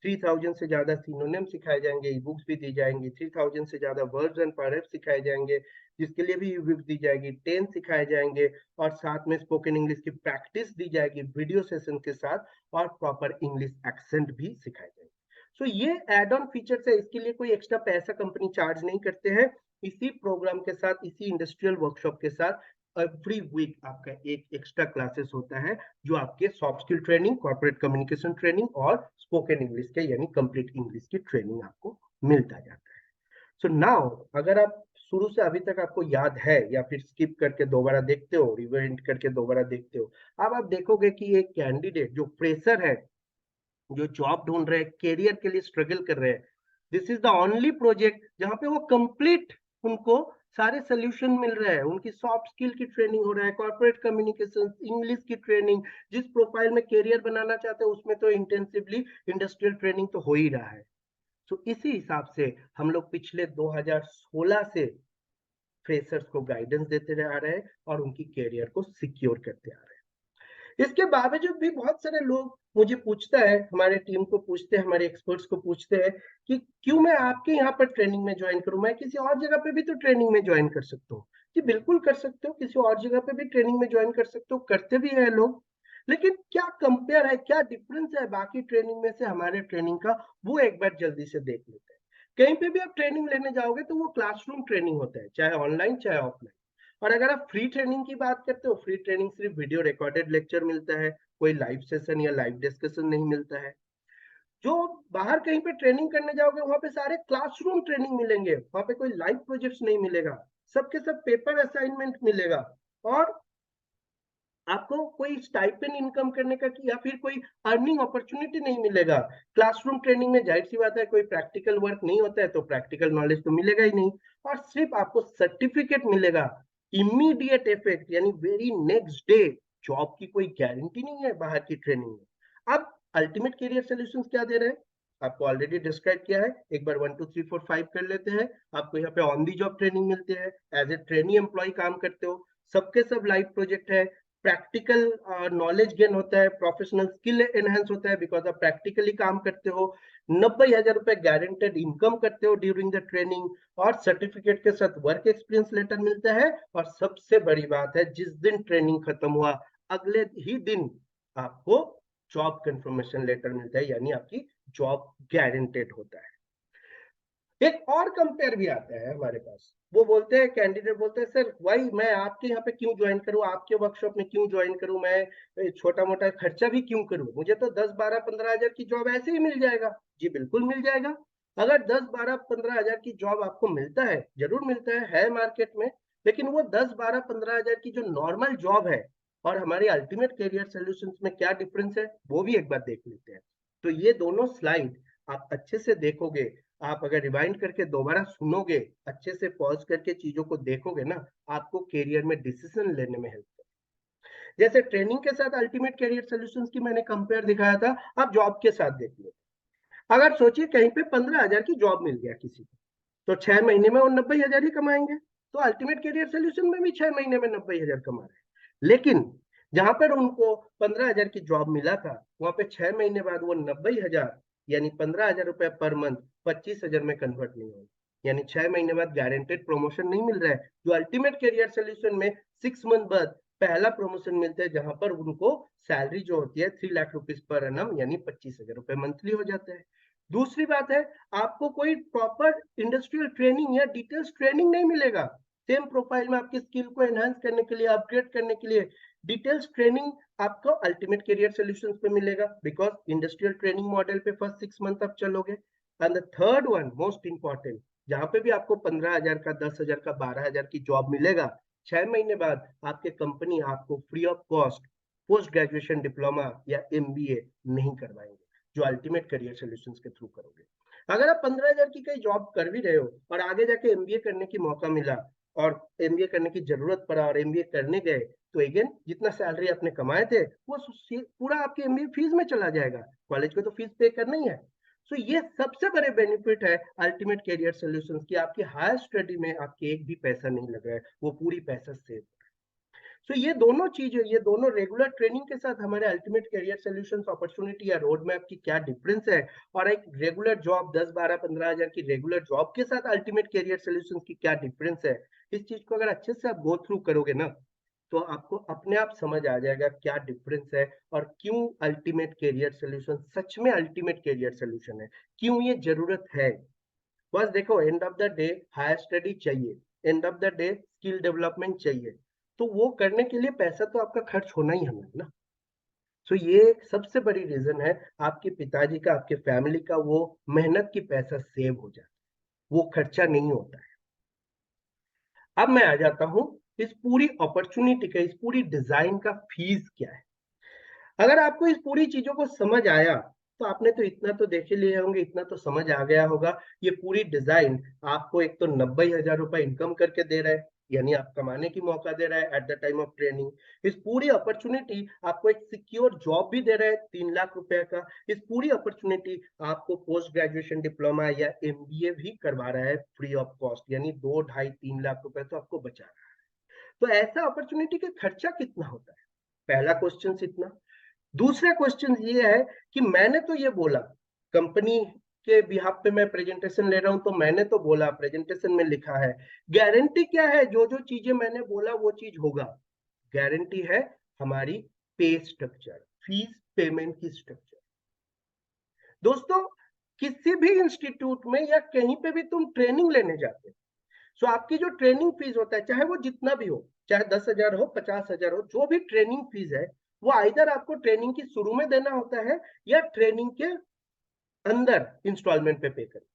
3,000 से ज्यादा सिनोनिम सिखाए जाएंगे, ई बुक्स भी दी जाएंगी। 3,000 से ज्यादा वर्ड्स एंड पैराग्राफ सिखाए जाएंगे, जिसके लिए भी ई बुक्स दी जाएगी। 10 सिखाए जाएंगे और साथ में स्पोकन इंग्लिश की प्रैक्टिस दी जाएगी वीडियो सेशन के साथ, और प्रॉपर इंग्लिश एक्सेंट भी सिखाए जाएंगे। सो ये एड ऑन फीचर्स है, इसके लिए कोई एक्स्ट्रा पैसा कंपनी चार्ज नहीं करते हैं। इसी प्रोग्राम के साथ, इसी इंडस्ट्रियल वर्कशॉप के साथ एवरी वीक आपका एक एक्स्ट्रा क्लासेस होता है, जो आपके soft skill training, corporate communication training और स्पोकन इंग्लिश के यानी कंप्लीट इंग्लिश की ट्रेनिंग आपको मिलता जाता है। सो नाउ अगर आप शुरू से अभी तक आपको याद है या फिर स्किप करके दोबारा देखते हो, रिवाइंड करके दोबारा देखते हो, अब आप देखोगे कि एक कैंडिडेट जो फ्रेशर है, जो जॉब ढूंढ रहे हैं, कैरियर के लिए स्ट्रगल कर रहे हैं, this is the only project जहां पे वो कंप्लीट उनको सारे सोल्यूशन मिल रहे हैं, उनकी सॉफ्ट स्किल की ट्रेनिंग हो रहा है, कॉर्पोरेट कम्युनिकेशन, इंग्लिश की ट्रेनिंग, जिस प्रोफाइल में करियर बनाना चाहते हैं उसमें तो इंटेंसिवली इंडस्ट्रियल ट्रेनिंग तो हो ही रहा है। तो इसी हिसाब से हम लोग पिछले 2016 से फ्रेशर्स को गाइडेंस देते आ रहे हैं और उनकी करियर को सिक्योर करते आ रहे हैं। इसके बावजूद भी बहुत सारे लोग मुझे पूछता है, हमारे टीम को पूछते हैं, हमारे एक्सपर्ट्स को पूछते हैं कि क्यों मैं आपके यहाँ पर ट्रेनिंग में ज्वाइन करूं, मैं किसी और जगह पे भी तो ट्रेनिंग में ज्वाइन कर सकता हूँ। जी बिल्कुल कर सकते हो, किसी और जगह पे भी ट्रेनिंग में ज्वाइन कर सकते हो, करते भी है लोग। लेकिन क्या कंपेयर है, क्या डिफरेंस है बाकी ट्रेनिंग में से हमारे ट्रेनिंग का, वो एक बार जल्दी से देख लेते हैं। कहीं पे भी आप ट्रेनिंग लेने जाओगे तो वो क्लासरूम ट्रेनिंग होता है, चाहे ऑनलाइन चाहे ऑफलाइन। और अगर आप फ्री ट्रेनिंग की बात करते हो, फ्री ट्रेनिंग सिर्फ वीडियो रिकॉर्डेड लेक्चर मिलता है, कोई लाइव सेशन या लाइव डिस्कशन नहीं मिलता है। जो बाहर कहीं पे ट्रेनिंग करने जाओगे वहां पे सारे क्लासरूम ट्रेनिंग मिलेंगे, वहां पे कोई लाइव प्रोजेक्ट्स नहीं मिलेगा, सबके सब पेपर असाइनमेंट मिलेगा। और आपको कोई स्टाइपेंड इनकम करने का या फिर कोई अर्निंग अपॉर्चुनिटी नहीं मिलेगा। क्लासरूम ट्रेनिंग में जाहिर सी बात है कोई प्रैक्टिकल वर्क नहीं होता है, तो प्रैक्टिकल नॉलेज तो मिलेगा ही नहीं, और सिर्फ आपको सर्टिफिकेट मिलेगा। इमीडिएट इफेक्ट यानी वेरी नेक्स्ट डे, जॉब की कोई गारंटी नहीं है बाहर की ट्रेनिंग में। अब अल्टीमेट करियर सॉल्यूशंस क्या दे रहे हैं, आपको ऑलरेडी डिस्क्राइब किया है, एक बार 1 2 3 4 5 कर लेते हैं। आपको यहाँ पे ऑन दी जॉब ट्रेनिंग मिलती है, एज ए ट्रेनी एम्प्लॉय काम करते हो, सबके सब लाइव प्रोजेक्ट है, प्रैक्टिकल नॉलेज गेन होता है, प्रोफेशनल स्किल एनहांस होता है बिकॉज आप प्रैक्टिकली काम करते हो, 90,000 रुपए गारंटेड इनकम करते हो ड्यूरिंग द ट्रेनिंग, और सर्टिफिकेट के साथ वर्क एक्सपीरियंस लेटर मिलता है। और सबसे बड़ी बात है, जिस दिन ट्रेनिंग खत्म हुआ अगले ही दिन आपको जॉब कंफर्मेशन लेटर मिलता है, यानी आपकी जॉब गारंटेड होता है। एक और कंपेयर भी आता है हमारे पास, वो बोलते हैं, कैंडिडेट बोलते हैं सर वही मैं आपके यहाँ पे क्यों ज्वाइन करूँ, आपके वर्कशॉप में क्यों ज्वाइन करूँ, मैं छोटा मोटा खर्चा भी क्यों करूँ, मुझे तो 10 12 15 हजार की जॉब ऐसे ही मिल जाएगा। जी बिल्कुल मिल जाएगा। अगर 10 12 15 हजार की जॉब आपको मिलता है, जरूर मिलता है मार्केट में, लेकिन वो 10 12 15 हजार की जो नॉर्मल जॉब है और हमारे अल्टीमेट करियर सोल्यूशंस में क्या डिफरेंस है वो भी एक बार देख लेते हैं। तो ये दोनों स्लाइड आप अच्छे से देखोगे, आप अगर रिवाइंड करके दोबारा सुनोगे, अच्छे से पॉज करके चीजों को देखोगे ना, आपको करियर में डिसीजन लेने में हेल्प करेगा। जैसे ट्रेनिंग के साथ अल्टीमेट करियर सॉल्यूशंस की मैंने कंपेयर दिखाया था, आप जॉब के साथ देखिए। अगर सोचिए कहीं पे 15,000 की जॉब मिल गया किसी को, तो 6 महीने में वो 90,000 ही कमाएंगे। तो अल्टीमेट करियर सोल्यूशन में भी 6 महीने में 90,000 कमा रहे हैं। लेकिन जहां पर उनको 15,000 की जॉब मिला था, वहां पे 6 महीने बाद वो 90,000 यानी 15,000 रुपए पर मंथ 25,000 में कन्वर्ट नहीं होगा, यानी 6 महीने बाद गारंटेड प्रमोशन नहीं मिल रहा है। जो अल्टीमेट करियर सोल्यूशन में 6 मंथ बाद पहला प्रमोशन मिलता है, जहां पर उनको सैलरी जो होती है 3 लाख रुपीज पर एनम यानी 25,000 रुपए मंथली हो जाता है। दूसरी बात है, आपको कोई प्रॉपर इंडस्ट्रियल ट्रेनिंग या डिटेल्स ट्रेनिंग नहीं मिलेगा। सेम प्रोफाइल में आपकी स्किल को एनहांस करने के लिए, अपग्रेड करने के लिए डिटेल्स ट्रेनिंग आपको अल्टीमेट करियर सॉल्यूशंस पे मिलेगा, बिकॉज इंडस्ट्रियल ट्रेनिंग मॉडल पे फर्स्ट 6 मंथ आप चलोगे। And the third one most important, जहां पे भी आपको 15,000 का, 10,000 का, 12,000 की जॉब मिलेगा, 6 महीने बाद आपके कंपनी आपको free of cost post graduation diploma या एमबीए नहीं करवाएंगे, जो अल्टीमेट करियर सॉल्यूशंस के थ्रू करोगे। अगर आप 15,000 की कहीं जॉब कर भी रहे हो और आगे जाके एमबीए करने की मौका मिला और एमबीए करने की जरूरत पड़ा और एमबीए करने गए, तो अगेन जितना सैलरी आपने कमाए थे वो पूरा आपके एमबीए फीस में चला जाएगा, कॉलेज को तो फीस पे करना ही है। सो ये सबसे बड़े बेनिफिट है अल्टीमेट करियर सॉल्यूशंस की, आपकी हायर स्टडी में आपके एक भी पैसा नहीं लग रहा है, वो पूरी पैसा सेव। सो ये दोनों चीजें, ये दोनों रेगुलर ट्रेनिंग के साथ हमारे अल्टीमेट करियर सॉल्यूशंस अपॉर्चुनिटी या रोड मैप की क्या डिफरेंस है, और एक रेगुलर जॉब 10 12 15 हजार की रेगुलर जॉब के साथ अल्टीमेट करियर सॉल्यूशंस की क्या डिफरेंस है, इस चीज को अगर अच्छे से आप गो थ्रू करोगे ना, तो आपको अपने आप समझ आ जाएगा क्या डिफरेंस है और क्यों अल्टीमेट करियर सॉल्यूशन सच में अल्टीमेट करियर सॉल्यूशन है, क्यों ये जरूरत है। बस देखो, end of the day higher study चाहिए, end of the day skill development चाहिए, तो वो करने के लिए पैसा तो आपका खर्च होना ही होना है ना। तो ये सबसे बड़ी रीजन है, आपके पिताजी का, आपके फैमिली का वो मेहनत की पैसा सेव हो जाता है, वो खर्चा नहीं होता है। अब मैं आ जाता हूं इस पूरी अपॉर्चुनिटी का, इस पूरी डिजाइन का फीस क्या है। अगर आपको इस पूरी चीजों को समझ आया, तो आपने तो इतना तो देख ही लिए होंगे, इतना तो समझ आ गया होगा। ये पूरी डिजाइन आपको एक तो 90,000 रुपए इनकम करके दे रहा है, यानी आप कमाने की मौका दे रहा है at the time of training. इस पूरी अपॉर्चुनिटी आपको एक सिक्योर जॉब भी दे रहा है 3 लाख रुपए का। इस पूरी अपॉर्चुनिटी आपको पोस्ट ग्रेजुएशन डिप्लोमा या एमबीए भी करवा रहा है फ्री ऑफ कॉस्ट, यानी 2, 2.5, 3 लाख रुपए तो आपको बचा रहा है। तो ऐसा अपॉर्चुनिटी का खर्चा कितना होता है? पहला क्वेश्चन इतना। दूसरा क्वेश्चन ये है कि मैंने तो ये बोला, कंपनी के बिहाफ पे मैं प्रेजेंटेशन ले रहा हूं, तो मैंने तो बोला, प्रेजेंटेशन में लिखा है, गारंटी क्या है? जो जो चीजें मैंने बोला वो चीज होगा। गारंटी है हमारी पे स्ट्रक्चर, फीस पेमेंट की स्ट्रक्चर। दोस्तों, किसी भी इंस्टीट्यूट में या कहीं पे भी तुम ट्रेनिंग लेने जाते हो, सो आपकी जो ट्रेनिंग फीस होता है, चाहे वो जितना भी हो, चाहे 10,000 हो, 50,000 हो, जो भी ट्रेनिंग फीस है, वो आइदर आपको ट्रेनिंग की शुरू में देना होता है या ट्रेनिंग के अंदर इंस्टॉलमेंट पे करें।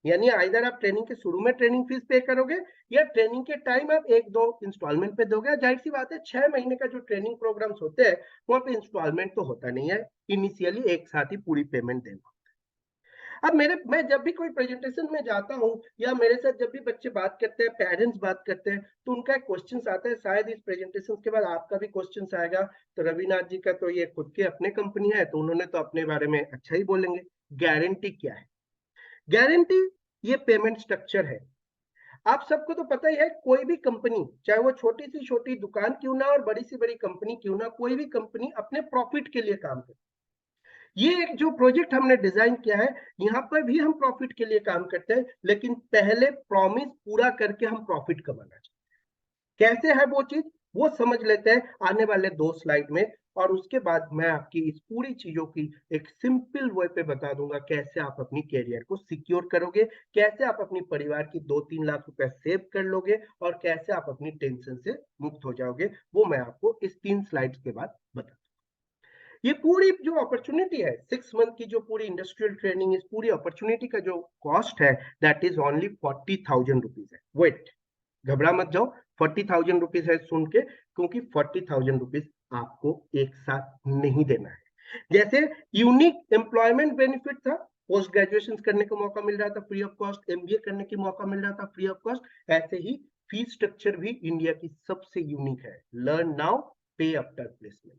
यानी आइदर आप ट्रेनिंग के शुरू में ट्रेनिंग फीस पे करोगे या ट्रेनिंग के टाइम आप 1-2 इंस्टॉलमेंट पे दोगे। जाहिर सी बात है, 6 महीने का जो ट्रेनिंग प्रोग्राम्स होते हैं वहां पे इंस्टॉलमेंट तो होता नहीं है, इनिशियली एक साथ ही पूरी पेमेंट देना। अब मैं जब भी कोई प्रेजेंटेशन में जाता हूँ या मेरे साथ जब भी बच्चे बात करते हैं, पेरेंट्स बात करते हैं, तो उनका एक क्वेश्चन आता है, शायद इस प्रेजेंटेशन के बाद आपका भी क्वेश्चन आएगा। तो रविनाथ जी का तो ये खुद के अपने कंपनी है, तो उन्होंने तो अपने बारे में अच्छा ही बोलेंगे। गारंटी क्या है? गारंटी ये पेमेंट स्ट्रक्चर है। आप सबको तो पता ही है, कोई भी कंपनी, चाहे वो छोटी सी छोटी दुकान क्यों ना और बड़ी सी बड़ी कंपनी क्यों ना, कोई भी कंपनी अपने प्रॉफिट के लिए काम करती है। ये एक जो प्रोजेक्ट हमने डिजाइन किया है, यहाँ पर भी हम प्रॉफिट के लिए काम करते हैं, लेकिन पहले प्रॉमिस पूरा करके हम प्रॉफिट कमाना चाहते हैं। कैसे है वो चीज, वो समझ लेते हैं आने वाले 2 स्लाइड में, और उसके बाद मैं आपकी इस पूरी चीजों की एक सिंपल वे पे बता दूंगा कैसे आप अपनी कैरियर को सिक्योर करोगे, कैसे आप अपनी परिवार की 2-3 लाख रुपए सेव कर लोगे, और कैसे आप अपनी टेंशन से मुक्त हो जाओगे, वो मैं आपको इस 3 स्लाइड्स के बाद बता। ये पूरी जो अपॉर्चुनिटी है, 6 मंथ की जो पूरी इंडस्ट्रियल ट्रेनिंग, इस पूरी अपॉर्चुनिटी का जो कॉस्ट है, दैट इज ओनली 40,000 रुपीज है। वेट, घबरा मत जाओ, 40,000 रुपीज है सुन के, क्योंकि 40,000 रुपीज आपको एक साथ नहीं देना है। जैसे यूनिक एम्प्लॉयमेंट बेनिफिट था, पोस्ट ग्रेजुएशन करने का मौका मिल रहा था फ्री ऑफ कॉस्ट, एमबीए करने की मौका मिल रहा था फ्री ऑफ कॉस्ट, ऐसे ही फीस स्ट्रक्चर भी इंडिया की सबसे यूनिक है। लर्न नाउ, पे आफ्टर प्लेसमेंट।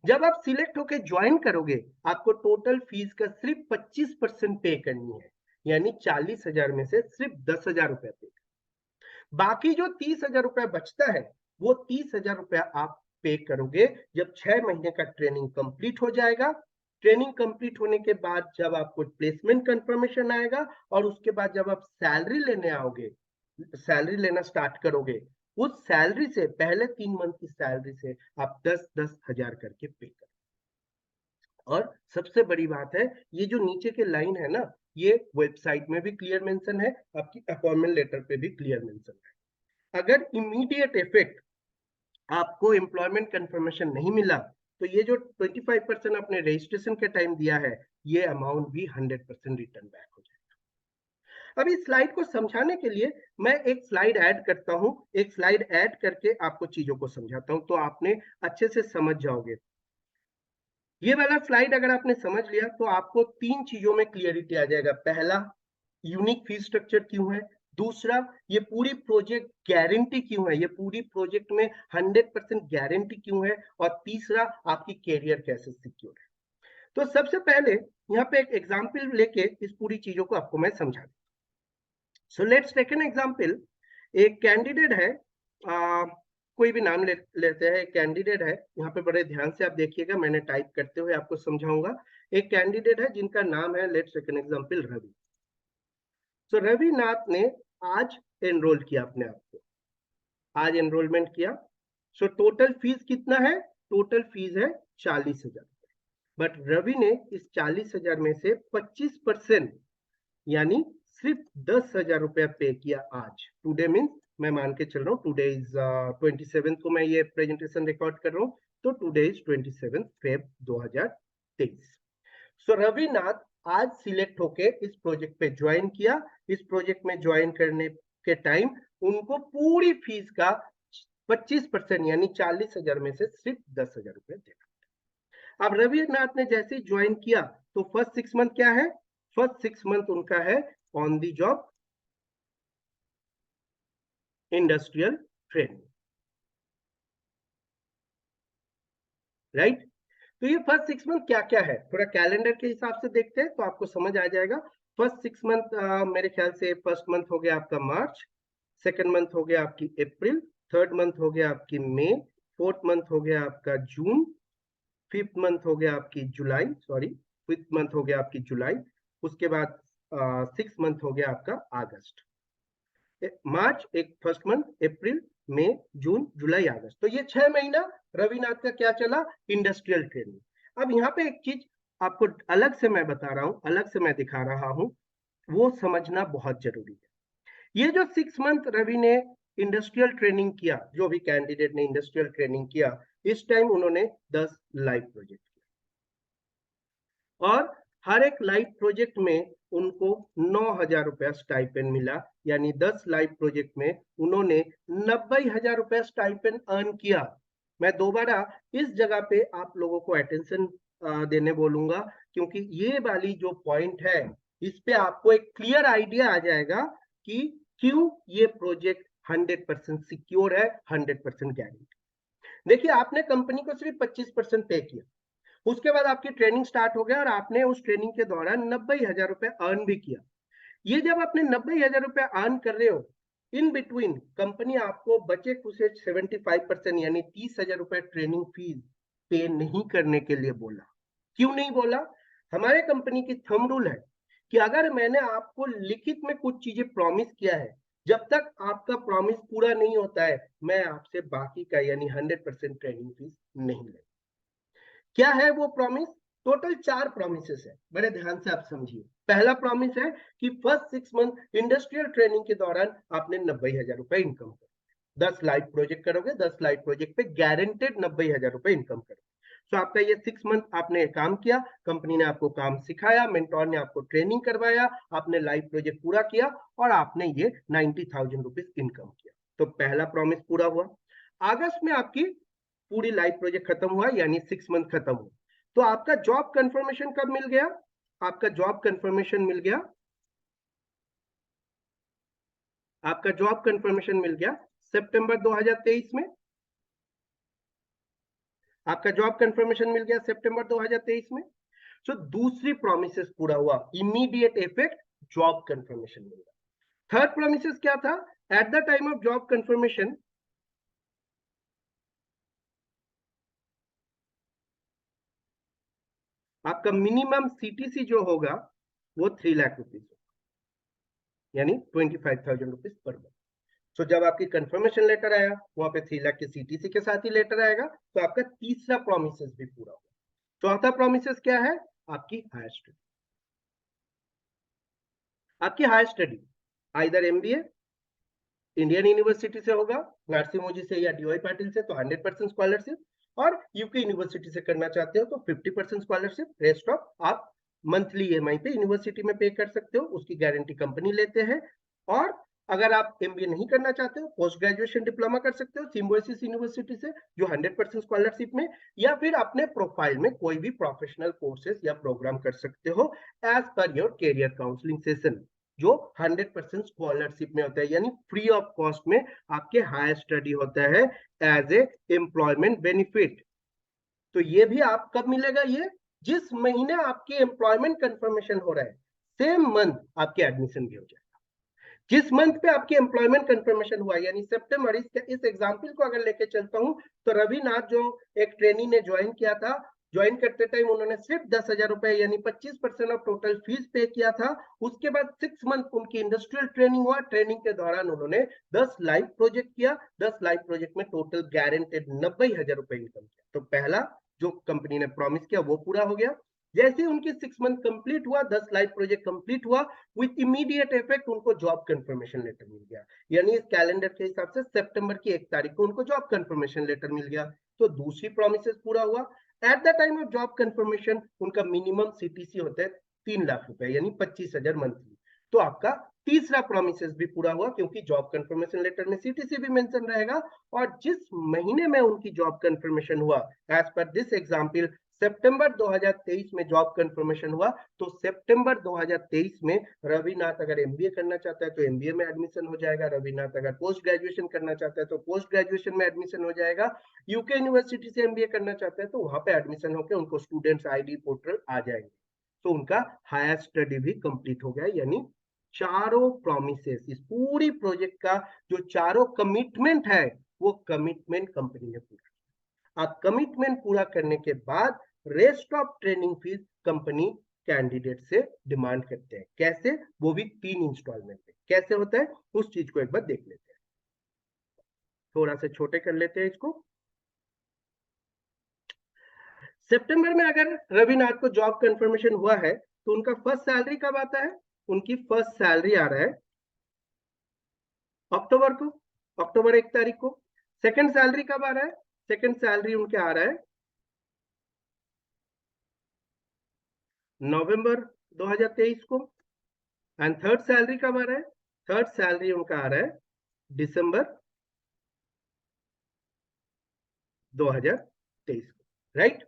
जब आप सिलेक्ट होकर ज्वाइन करोगे, आपको टोटल फीस का सिर्फ 25% पे करनी है, यानी 40,000 में से सिर्फ 10,000 रुपए पे। बाकी जो 30,000 रुपए बचता है, वो 30,000 रुपया आप पे करोगे जब 6 महीने का ट्रेनिंग कंप्लीट हो जाएगा। ट्रेनिंग कंप्लीट होने के बाद जब आपको प्लेसमेंट कंफर्मेशन आएगा, और उसके बाद जब आप सैलरी लेने आओगे, सैलरी लेना स्टार्ट करोगे, उस सैलरी से, पहले 3 मंथ की सैलरी से आप 10-10 हजार करके पे करो। और सबसे बड़ी बात है, ये जो नीचे के लाइन है ना, ये वेबसाइट में भी क्लियर मेंशन है, आपकी अपॉइंटमेंट लेटर पे भी क्लियर मेंशन है। अगर इमीडिएट इफेक्ट आपको एम्प्लॉयमेंट कंफर्मेशन नहीं मिला, तो ये जो 25% आपने रजिस्ट्रेशन के टाइम दिया है, ये अमाउंट भी 100% रिटर्न बैक हो जाएगा। अब इस स्लाइड को समझाने के लिए मैं एक स्लाइड ऐड करता हूं, एक स्लाइड ऐड करके आपको चीजों को समझाता हूं, तो आपने अच्छे से समझ जाओगे। ये वाला स्लाइड अगर आपने समझ लिया, तो आपको 3 चीजों में क्लियरिटी आ जाएगा। पहला, यूनिक फीस स्ट्रक्चर क्यों है। दूसरा, ये पूरी प्रोजेक्ट गारंटी क्यों है, ये पूरी प्रोजेक्ट में 100% गारंटी क्यों है। और तीसरा, आपकी कैरियर कैसे सिक्योर है। तो सबसे पहले यहाँ पे एक एग्जाम्पल लेके इस पूरी चीजों को आपको मैं समझा दूं। So let's take an example. एक कैंडिडेट है, कोई भी नाम लेते हैं, एक कैंडिडेट है, यहाँ पे बड़े ध्यान से आप देखिएगा, मैंने टाइप करते हुए आपको समझाऊंगा। एक कैंडिडेट है जिनका नाम है, let's take an example, Ravi. So Ravinath ने आज एनरोल किया अपने आप को, आज एनरोलमेंट किया। सो टोटल फीस कितना है? टोटल फीस है 40,000। बट रवि ने इस 40,000 में से 25%, यानी सिर्फ 10,000 रुपया पे किया आज। टुडे मीन्स, मैं मान के चल रहा हूँ, टुडे इज 27 को मैं ये प्रेजेंटेशन रिकॉर्ड कर रहा हूँ, तो टुडे इज 27 फेब 2023। सो रविनाथ आज सिलेक्ट होके इस प्रोजेक्ट पे ज्वाइन किया। इस प्रोजेक्ट में ज्वाइन करने के टाइम उनको पूरी फीस का 25%, यानी 40,000 में से सिर्फ 10,000 रुपए देना। अब रविनाथ ने जैसे ही ज्वाइन किया, तो फर्स्ट 6 मंथ क्या है? फर्स्ट 6 मंथ उनका है on the job industrial training, right? तो ये फर्स्ट 6 मंथ क्या क्या है, थोड़ा कैलेंडर के हिसाब से देखते हैं तो आपको समझ आ जाएगा। फर्स्ट 6 मंथ मेरे ख्याल से फर्स्ट मंथ हो गया आपका मार्च, सेकंड मंथ हो गया आपकी अप्रैल, थर्ड मंथ हो गया आपकी मई, फोर्थ मंथ हो गया आपका जून, फिफ्थ मंथ हो गया आपकी जुलाई, सॉरी फिफ्थ मंथ हो गया आपकी जुलाई, उसके बाद सिक्स मंथ हो गया आपका अगस्त। मार्च एक फर्स्ट मंथ, अप्रैल, मई, जून, जुलाई, अगस्त, तो ये 6 महीना रविनाथ का क्या चला? Industrial training. अब यहाँ पे एक चीज आपको अलग से मैं बता रहा हूं, अलग से मैं दिखा रहा हूं, वो समझना बहुत जरूरी है। ये जो 6 मंथ रवि ने इंडस्ट्रियल ट्रेनिंग किया, जो भी कैंडिडेट ने इंडस्ट्रियल ट्रेनिंग किया, इस टाइम उन्होंने 10 लाइव प्रोजेक्ट किया और हर एक लाइव प्रोजेक्ट में उनको 9,000 रुपया स्टाइपेंड मिला, यानी 10 लाइव प्रोजेक्ट में उन्होंने 90,000 रुपया स्टाइपेंड अर्न किया। मैं दोबारा इस जगह पे आप लोगों को अटेंशन देने बोलूंगा, क्योंकि ये वाली जो पॉइंट है, इस पे आपको एक क्लियर आइडिया आ जाएगा कि क्यों ये प्रोजेक्ट 100% सिक्योर है, 100% गारंटी। देखिए, आपने कंपनी को सिर्फ 25% पे किया, उसके बाद आपकी ट्रेनिंग स्टार्ट हो गया और आपने उस ट्रेनिंग के दौरान 90,000 रुपए अर्न भी किया। ये जब आपने 90,000 रुपए अर्न कर रहे हो, इन बिटवीन कंपनी आपको बचे कुछ 75% यानी 30,000 रुपए ट्रेनिंग फीस पे नहीं करने के लिए बोला। क्यों नहीं बोला? हमारे कंपनी की थंब रूल है कि अगर मैंने आपको लिखित में कुछ चीजें प्रॉमिस किया है, जब तक आपका प्रॉमिस पूरा नहीं होता है, मैं आपसे बाकी का यानी 100% ट्रेनिंग फीस नहीं ले। क्या है वो प्रॉमिस? टोटल 4 प्रोमिस है, बड़े ध्यान से आप समझिए। पहला प्रॉमिस है कि फर्स्ट 6 मंथ इंडस्ट्रियल ट्रेनिंग के दौरान आपने 90,000 रुपए इनकम करोगे, 10 लाइव प्रोजेक्ट करोगे, 10 लाइव प्रोजेक्ट पे गारंटेड 90,000 रुपए इनकम करोगे। तो आपका ये 6 मंथ आपने काम किया, कंपनी ने आपको काम सिखाया, मेंटोर ने आपको ट्रेनिंग करवाया, आपने लाइव प्रोजेक्ट पूरा किया और आपने ये 90,000 रुपीज इनकम किया। तो पहला प्रॉमिस पूरा हुआ। अगस्त में आपकी पूरी लाइफ प्रोजेक्ट खत्म हुआ, यानी 6 मंथ खत्म हुआ। तो आपका जॉब कंफर्मेशन कब मिल गया? आपका जॉब कंफर्मेशन मिल गया, आपका जॉब कंफर्मेशन मिल गया सितंबर 2023 में। आपका जॉब कंफर्मेशन मिल गया सितंबर 2023 में। सो दूसरी प्रोमिस पूरा हुआ, इमीडिएट इफेक्ट जॉब कंफर्मेशन मिल गया। थर्ड प्रोमिस क्या था? At the time of job confirmation आपका मिनिमम सीटीसी जो होगा वो 3 लाख रुपीज, यानी 25,000 रुपीज पर मंथ। सो जब आपकी कंफर्मेशन लेटर आया, वहां पे 3 लाख के सीटीसी के साथ ही लेटर आएगा, तो आपका तीसरा प्रोमिस भी पूरा होगा। चौथा प्रोमिस क्या है? आपकी हायर स्टडी। आपकी higher study either MBA Indian university से होगा, नरसिम्हा से या डीवाई पाटिल से, तो 100% स्कॉलरशिप, और यूके यूनिवर्सिटी से करना चाहते हो तो 50% स्कॉलरशिप, रेस्ट ऑफ आप मंथली ईएमआई पे यूनिवर्सिटी में पे कर सकते हो, उसकी गारंटी कंपनी लेते हैं। और अगर आप एमबीए नहीं करना चाहते हो, पोस्ट ग्रेजुएशन डिप्लोमा कर सकते हो सिम्बोसिस यूनिवर्सिटी से, जो 100% स्कॉलरशिप में, या फिर अपने प्रोफाइल में कोई भी प्रोफेशनल कोर्सेज या प्रोग्राम कर सकते हो as per your career counselling session, जो 100% स्कॉलरशिप में होता है, यानी फ्री ऑफ कॉस्ट में आपके हायर स्टडी होता है एज ए एम्प्लॉयमेंट बेनिफिट। तो ये भी आप कब मिलेगा? ये जिस महीने आपके एम्प्लॉयमेंट कंफर्मेशन हो रहा है, सेम मंथ आपके एडमिशन भी हो जाएगा। जिस मंथ पे आपकी एम्प्लॉयमेंट कंफर्मेशन हुआ, यानी सितंबर, इस एग्जाम्पल को अगर लेके चलता हूं, तो रविनाथ जो एक ट्रेनी ने ज्वाइन किया था, ज्वाइन करते टाइम उन्होंने सिर्फ 10,000 रुपए यानी 25% ऑफ टोटल फीस पे किया था। उसके बाद 6 मंथ उनकी इंडस्ट्रियल ट्रेनिंग हुआ, ट्रेनिंग के दौरान उन्होंने 10 लाइव प्रोजेक्ट किया, 10 लाइव प्रोजेक्ट में टोटल गारंटेड 90,000 रुपए इनकम किया। तो पहला जो कंपनी ने प्रॉमिस किया वो पूरा हो गया। जैसे उनकी 6 मंथ कंप्लीट हुआ, 10 लाइव प्रोजेक्ट कंप्लीट हुआ, विथ इमीडिएट इफेक्ट उनको जॉब कंफर्मेशन लेटर मिल गया, यानी इस कैलेंडर के हिसाब से सितंबर की 1 तारीख को उनको जॉब कंफर्मेशन लेटर मिल गया। तो दूसरी प्रोमिस पूरा हुआ। At the time of job confirmation उनका मिनिमम सीटीसी होता है 3 लाख रुपए, यानी 25,000 मंथली। तो आपका तीसरा प्रोमिस भी पूरा हुआ, क्योंकि जॉब कंफर्मेशन लेटर में सीटीसी भी मेंशन रहेगा। और जिस महीने में उनकी जॉब कंफर्मेशन हुआ, एज पर दिस एग्जांपल सितंबर 2023 में जॉब कंफर्मेशन हुआ, तो सितंबर 2023 में रविनाथ अगर एमबीए करना चाहता है तो एमबीए में एडमिशन हो जाएगा, रविनाथ अगर पोस्ट ग्रेजुएशन करना चाहता है तो पोस्ट ग्रेजुएशन में एडमिशन हो जाएगा, यूके यूनिवर्सिटी से एमबीए करना चाहता है तो वहां पे एडमिशन होकर उनको स्टूडेंट्स आईडी पोर्टल आ जाएंगे, तो उनका हायर स्टडी भी कंप्लीट हो गया। यानी चारों प्रोमिसेस, इस पूरी प्रोजेक्ट का जो चारों कमिटमेंट है वो कमिटमेंट कंपनी ने पूरा। अब कमिटमेंट पूरा करने के बाद rest of training fees company candidate से डिमांड करते हैं। कैसे? वो भी 3 इंस्टॉलमेंट में। कैसे होता है उस चीज को एक बार देख लेते हैं। थोड़ा सा छोटे कर लेते हैं इसको। सितंबर में अगर रविनाथ को जॉब कंफर्मेशन हुआ है तो उनका फर्स्ट सैलरी कब आता है? उनकी फर्स्ट सैलरी आ रहा है अक्टूबर को, अक्टूबर 1 तारीख को। सेकंड सैलरी कब आ रहा है? सेकंड सैलरी उनके आ रहा है नवंबर 2023 को। एंड थर्ड सैलरी कब आ रहा है? थर्ड सैलरी उनका आ रहा है दिसंबर 2023 को, राइट।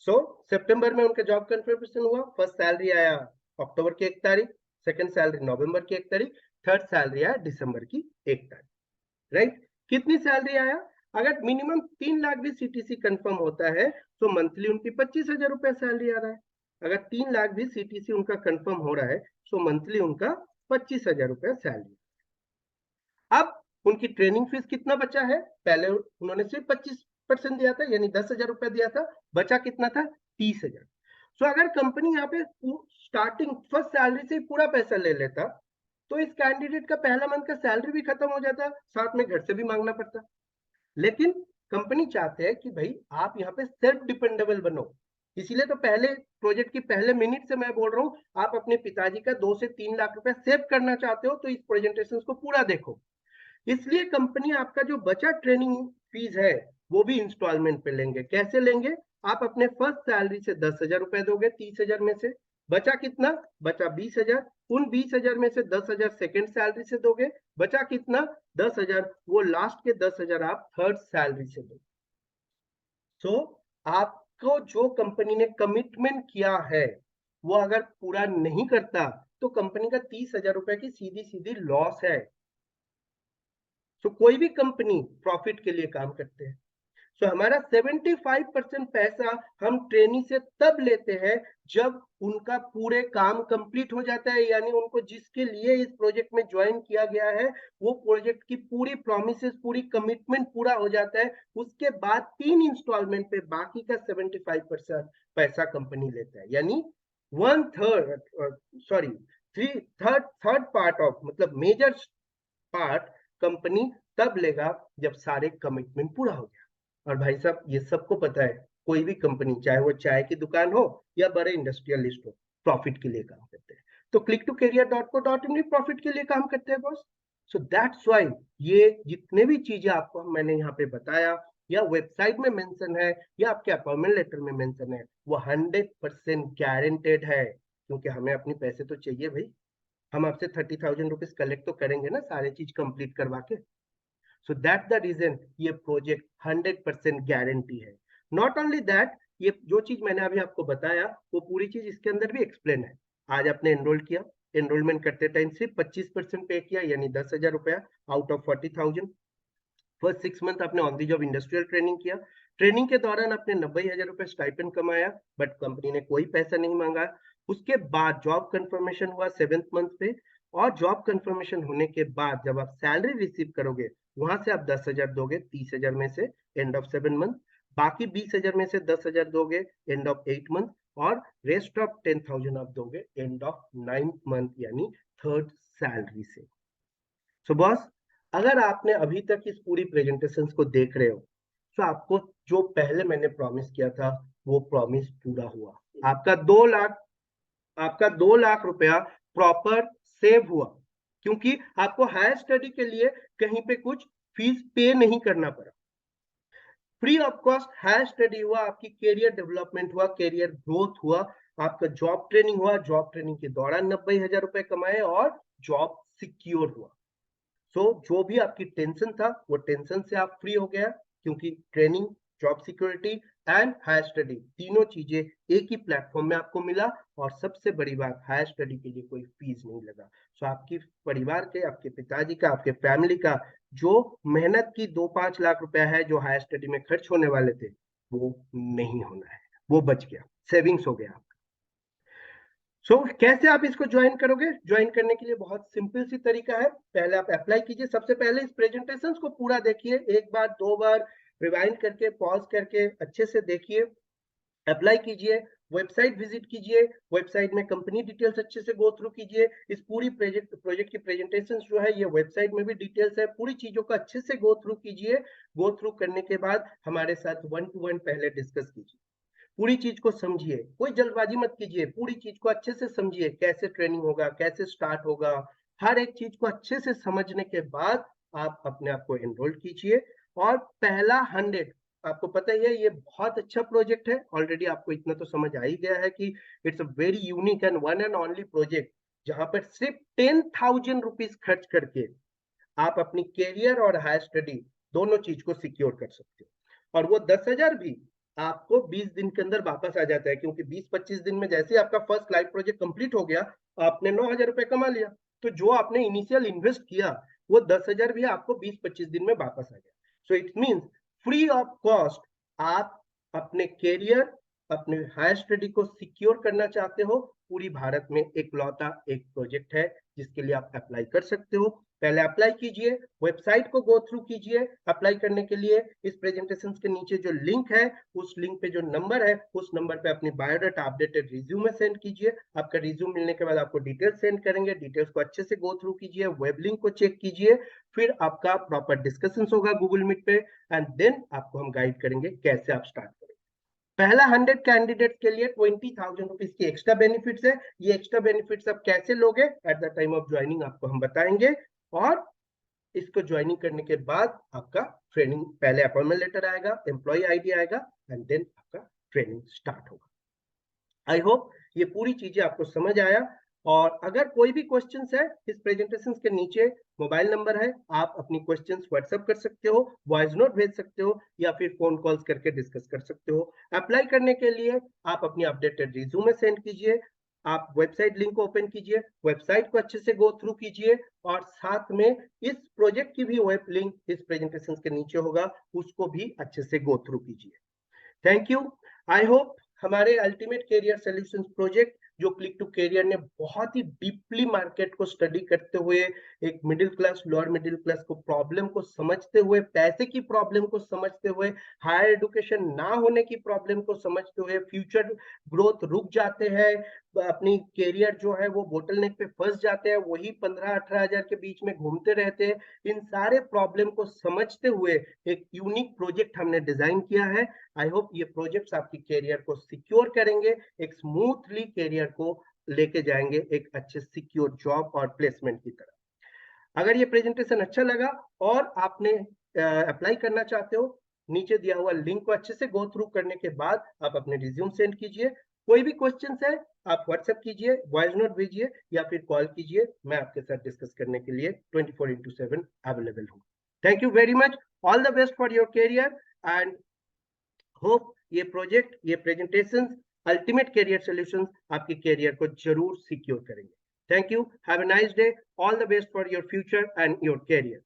सो सितंबर में उनका जॉब कंफर्मेशन हुआ, फर्स्ट सैलरी आया अक्टूबर की 1 तारीख, सेकंड सैलरी नवंबर की 1 तारीख, थर्ड सैलरी आया दिसंबर की 1 तारीख, राइट। कितनी सैलरी आया? अगर मिनिमम 3 लाख भी सीटीसी कंफर्म होता है तो मंथली उनकी 25,000 रुपए सैलरी आ रहा है। अगर 3 लाख भी सीटीसी उनका कंफर्म हो रहा है तो मंथली उनका 25,000 रुपए सैलरी। अब उनकी ट्रेनिंग फीस कितना बचा है? पहले उन्होंने सिर्फ 25% दिया था, यानी 10,000 रुपए दिया था, बचा कितना था? 30,000। सो अगर कंपनी यहाँ पे स्टार्टिंग फर्स्ट सैलरी से पूरा पैसा ले लेता तो इस कैंडिडेट का पहला मंथ का सैलरी भी खत्म हो जाता, साथ में घर से भी मांगना पड़ता। लेकिन कंपनी चाहते हैं कि भाई आप यहाँ पे सेल्फ डिपेंडेबल बनो, इसीलिए तो पहले प्रोजेक्ट की पहले मिनट से मैं बोल रहा हूँ आप अपने पिताजी का 2 से 3 लाख रुपए सेव करना चाहते हो तो इस प्रेजेंटेशन को पूरा देखो। इसलिए कंपनी आपका जो बचा ट्रेनिंग फीस है वो भी इंस्टॉलमेंट पे लेंगे। कैसे लेंगे? आप अपने फर्स्ट सैलरी से 10,000 रुपए दोगे, 30,000 में से बचा कितना? बचा 20,000। उन 20,000 में से 10,000 सेकेंड सैलरी से दोगे, बचा कितना? 10,000। वो लास्ट के 10,000 आप थर्ड सैलरी से दोगे। सो आपको जो कंपनी ने कमिटमेंट किया है वो अगर पूरा नहीं करता तो कंपनी का 30,000 रुपए की सीधी सीधी लॉस है। सो कोई भी कंपनी प्रॉफिट के लिए काम करते हैं। सो हमारा 75% पैसा हम ट्रेनी से तब लेते हैं जब उनका पूरे काम कंप्लीट हो जाता है, यानी उनको जिसके लिए इस प्रोजेक्ट में ज्वाइन किया गया है वो प्रोजेक्ट की पूरी प्रॉमिसेस, पूरी कमिटमेंट पूरा हो जाता है। उसके बाद 3 इंस्टॉलमेंट पे बाकी का 75% पैसा कंपनी लेता है, यानी 1/3 सॉरी 3/3 पार्ट ऑफ, मतलब मेजर पार्ट कंपनी तब लेगा जब सारे कमिटमेंट पूरा हो गया। और भाई साहब ये सबको पता है, कोई भी कंपनी चाहे वो चाय की दुकान हो या बड़े इंडस्ट्रियलिस्ट हो, प्रॉफिट के लिए काम करते हैं। तो click2career.co.in भी प्रॉफिट के लिए काम करते हैं बॉस। सो दैट्स व्हाई ये जितने भी चीजें आपको मैंने यहाँ पे बताया या वेबसाइट में मेंशन है या आपके अपॉइंटमेंट लेटर में मेंशन है वो 100% गारंटेड है, क्योंकि हमें अपने पैसे तो चाहिए भाई। हम आपसे 30,000 रुपीज कलेक्ट तो करेंगे ना सारे चीज कंप्लीट करवा के। सो दैट द रीजन ये प्रोजेक्ट 100% गारंटी है। नॉट ओनली दैट, ये जो चीज मैंने अभी आपको बताया वो पूरी चीज इसके अंदर भी एक्सप्लेन है। आज आपने एनरोल किया, एनरोलमेंट करते टाइम सिर्फ 25% पे किया, यानी 10,000 रुपया आउट ऑफ 40,000। फर्स्ट 6 मंथ आपने on the job industrial training किया, ट्रेनिंग के दौरान आपने 90,000 रुपए स्टाइपेंड कमाया, बट कंपनी ने कोई पैसा नहीं मांगा। उसके बाद जॉब कंफर्मेशन हुआ 7th मंथ पे, और जॉब कंफर्मेशन होने के बाद जब आप सैलरी रिसीव करोगे वहां से आप 10,000 दोगे 30,000 में से एंड ऑफ 7 मंथ, बाकी 20,000 में से 10,000 दोगे एंड ऑफ 8 मंथ, और रेस्ट ऑफ 10,000 आप दोगे एंड ऑफ 9th मंथ यानी थर्ड सैलरी से। सो बॉस, अगर आपने अभी तक इस पूरी प्रेजेंटेशन को देख रहे हो तो आपको जो पहले मैंने प्रॉमिस किया था वो प्रॉमिस पूरा हुआ। आपका 2 लाख, आपका 2 लाख रुपया प्रॉपर सेव हुआ, क्योंकि आपको हायर स्टडी के लिए कहीं पे कुछ फीस पे नहीं करना पड़ा। Free of cost higher study हुआ, आपकी कैरियर डेवलपमेंट हुआ, कैरियर ग्रोथ हुआ, आपका जॉब ट्रेनिंग हुआ, जॉब ट्रेनिंग के दौरान 90,000 रुपए कमाए और जॉब सिक्योर हुआ। सो जो भी आपकी टेंशन था वो टेंशन से आप फ्री हो गया, क्योंकि training job security and higher study, तीनों चीजें एक ही प्लेटफॉर्म में आपको मिला। और सबसे बड़ी बात, हायर स्टडी के लिए कोई फीस नहीं लगा। सो आपकी परिवार के, आपके पिताजी का, आपके फैमिली का जो मेहनत की 2-5 लाख रुपया है जो हायर स्टडी में खर्च होने वाले थे, वो नहीं होना है, वो बच गया, सेविंग्स हो गया। कैसे आप इसको ज्वाइन करोगे? ज्वाइन करने के लिए बहुत सिंपल सी तरीका है। पहले आप अप्लाई कीजिए। सबसे पहले इस प्रेजेंटेशन को पूरा देखिए, एक बार 2 बार रिवाइंड करके, पॉज करके अच्छे से देखिए, अप्लाई कीजिए, वेबसाइट विजिट कीजिए, वेबसाइट में कंपनी डिटेल्स अच्छे से गो थ्रू कीजिए। इस पूरी प्रोजेक्ट की प्रेजेंटेशन जो है ये वेबसाइट में भी डिटेल्स है, पूरी चीजों का अच्छे से गो थ्रू कीजिए। गो थ्रू करने के बाद हमारे साथ 1 to 1 पहले डिस्कस कीजिए, पूरी चीज को समझिए, कोई जल्दबाजी मत कीजिए, पूरी चीज को अच्छे से समझिए, कैसे ट्रेनिंग होगा, कैसे स्टार्ट होगा, हर एक चीज को अच्छे से समझने के बाद आप अपने आप को एनरोल कीजिए। और पहला 100, आपको पता ही है ये बहुत अच्छा प्रोजेक्ट है, ऑलरेडी आपको इतना तो समझ आ ही गया है कि it's a very unique and one and only project, जहां पर सिर्फ 10,000 रुपीज खर्च करके आप अपनी कैरियर और हायर स्टडी दोनों चीज को सिक्योर कर सकते हो। और वो 10,000 भी आपको 20 दिन के अंदर वापस आ जाता है, क्योंकि 20-25 दिन में जैसे आपका फर्स्ट लाइव प्रोजेक्ट कंप्लीट हो गया, आपने 9,000 रुपए कमा लिया, तो जो आपने इनिशियल इन्वेस्ट किया वो 10,000 भी आपको 20-25 दिन में वापस आ गया। So it means free of cost आप अपने कैरियर, अपने हायर स्टडी को सिक्योर करना चाहते हो, पूरी भारत में एकलौता एक प्रोजेक्ट है जिसके लिए आप अप्लाई कर सकते हो। पहले अप्लाई कीजिए, वेबसाइट को गो थ्रू कीजिए। अप्लाई करने के लिए इस प्रेजेंटेशन के नीचे जो लिंक है, उस लिंक पे जो नंबर है, उस नंबर पे अपनी बायोडाटा, अपडेटेड रिज्यूमे सेंड कीजिए। आपका रिज्यूम मिलने के बाद आपको डिटेल्स सेंड करेंगे, डिटेल्स को अच्छे से गो थ्रू कीजिए, वेब लिंक को चेक कीजिए, फिर आपका प्रॉपर डिस्कशन होगा गूगल मीट पे, एंड देन आपको हम गाइड करेंगे कैसे आप स्टार्ट करें। पहला 100 कैंडिडेट के लिए 20,000 रुपीज की एक्स्ट्रा बेनिफिट्स है। ये एक्स्ट्रा बेनिफिट्स आप कैसे लोगे at the time of joining आपको हम बताएंगे। और इसको ज्वाइनिंग करने के बाद आपका ट्रेनिंग, पहले अपॉइंटमेंट लेटर आएगा, एम्प्लॉय आईडी आएगा, एंड देन आपका ट्रेनिंग स्टार्ट होगा। आई होप ये पूरी चीजें आपको समझ आया। और अगर कोई भी क्वेश्चंस है, इस प्रेजेंटेशन के नीचे मोबाइल नंबर है, आप अपनी क्वेश्चंस व्हाट्सएप कर सकते हो, वॉइस नोट भेज सकते हो, या फिर फोन कॉल्स करके डिस्कस कर सकते हो। अप्लाई करने के लिए आप अपनी अपडेटेड रिज्यूमे सेंड कीजिए, आप वेबसाइट लिंक ओपन कीजिए, वेबसाइट को अच्छे से गो थ्रू कीजिए, और साथ में इस प्रोजेक्ट की भी वेब लिंक इस प्रेजेंटेशन के नीचे होगा, उसको भी अच्छे से गो थ्रू कीजिए। Thank you. आई होप हमारे अल्टीमेट कैरियर सॉल्यूशंस प्रोजेक्ट, जो क्लिक टू कैरियर ने बहुत ही डीपली मार्केट को स्टडी करते हुए, एक middle class, lower middle class को प्रॉब्लम को समझते हुए, पैसे की प्रॉब्लम को समझते हुए, हायर एजुकेशन ना होने की प्रॉब्लम को समझते हुए, फ्यूचर ग्रोथ रुक जाते हैं, अपनी कैरियर जो है वो बोटलनेक पे फंस जाते हैं, वही 15-18 हजार के बीच में घूमते रहते हैं, इन सारे प्रॉब्लम को समझते हुए एक यूनिक प्रोजेक्ट हमने डिजाइन किया है। आई होप ये प्रोजेक्ट्स आपकी कैरियर को सिक्योर करेंगे, एक स्मूथली कैरियर को लेके जाएंगे एक अच्छे सिक्योर जॉब और प्लेसमेंट की तरफ। अगर ये प्रेजेंटेशन अच्छा लगा और आपने अप्लाई करना चाहते हो, नीचे दिया हुआ लिंक को अच्छे से गो थ्रू करने के बाद आप अपने रिज्यूम सेंड कीजिए। कोई भी क्वेश्चन है आप व्हाट्सएप कीजिए, वॉइस नोट भेजिए, या फिर कॉल कीजिए, मैं आपके साथ डिस्कस करने के लिए 24/7 अवेलेबल हूँ। Thank you very much, all the best for your career, and hope ये प्रोजेक्ट, ये प्रेजेंटेशन, अल्टीमेट कैरियर सॉल्यूशंस आपके कैरियर को जरूर सिक्योर करेंगे। Thank you, have a nice day, all the best for your future and your career.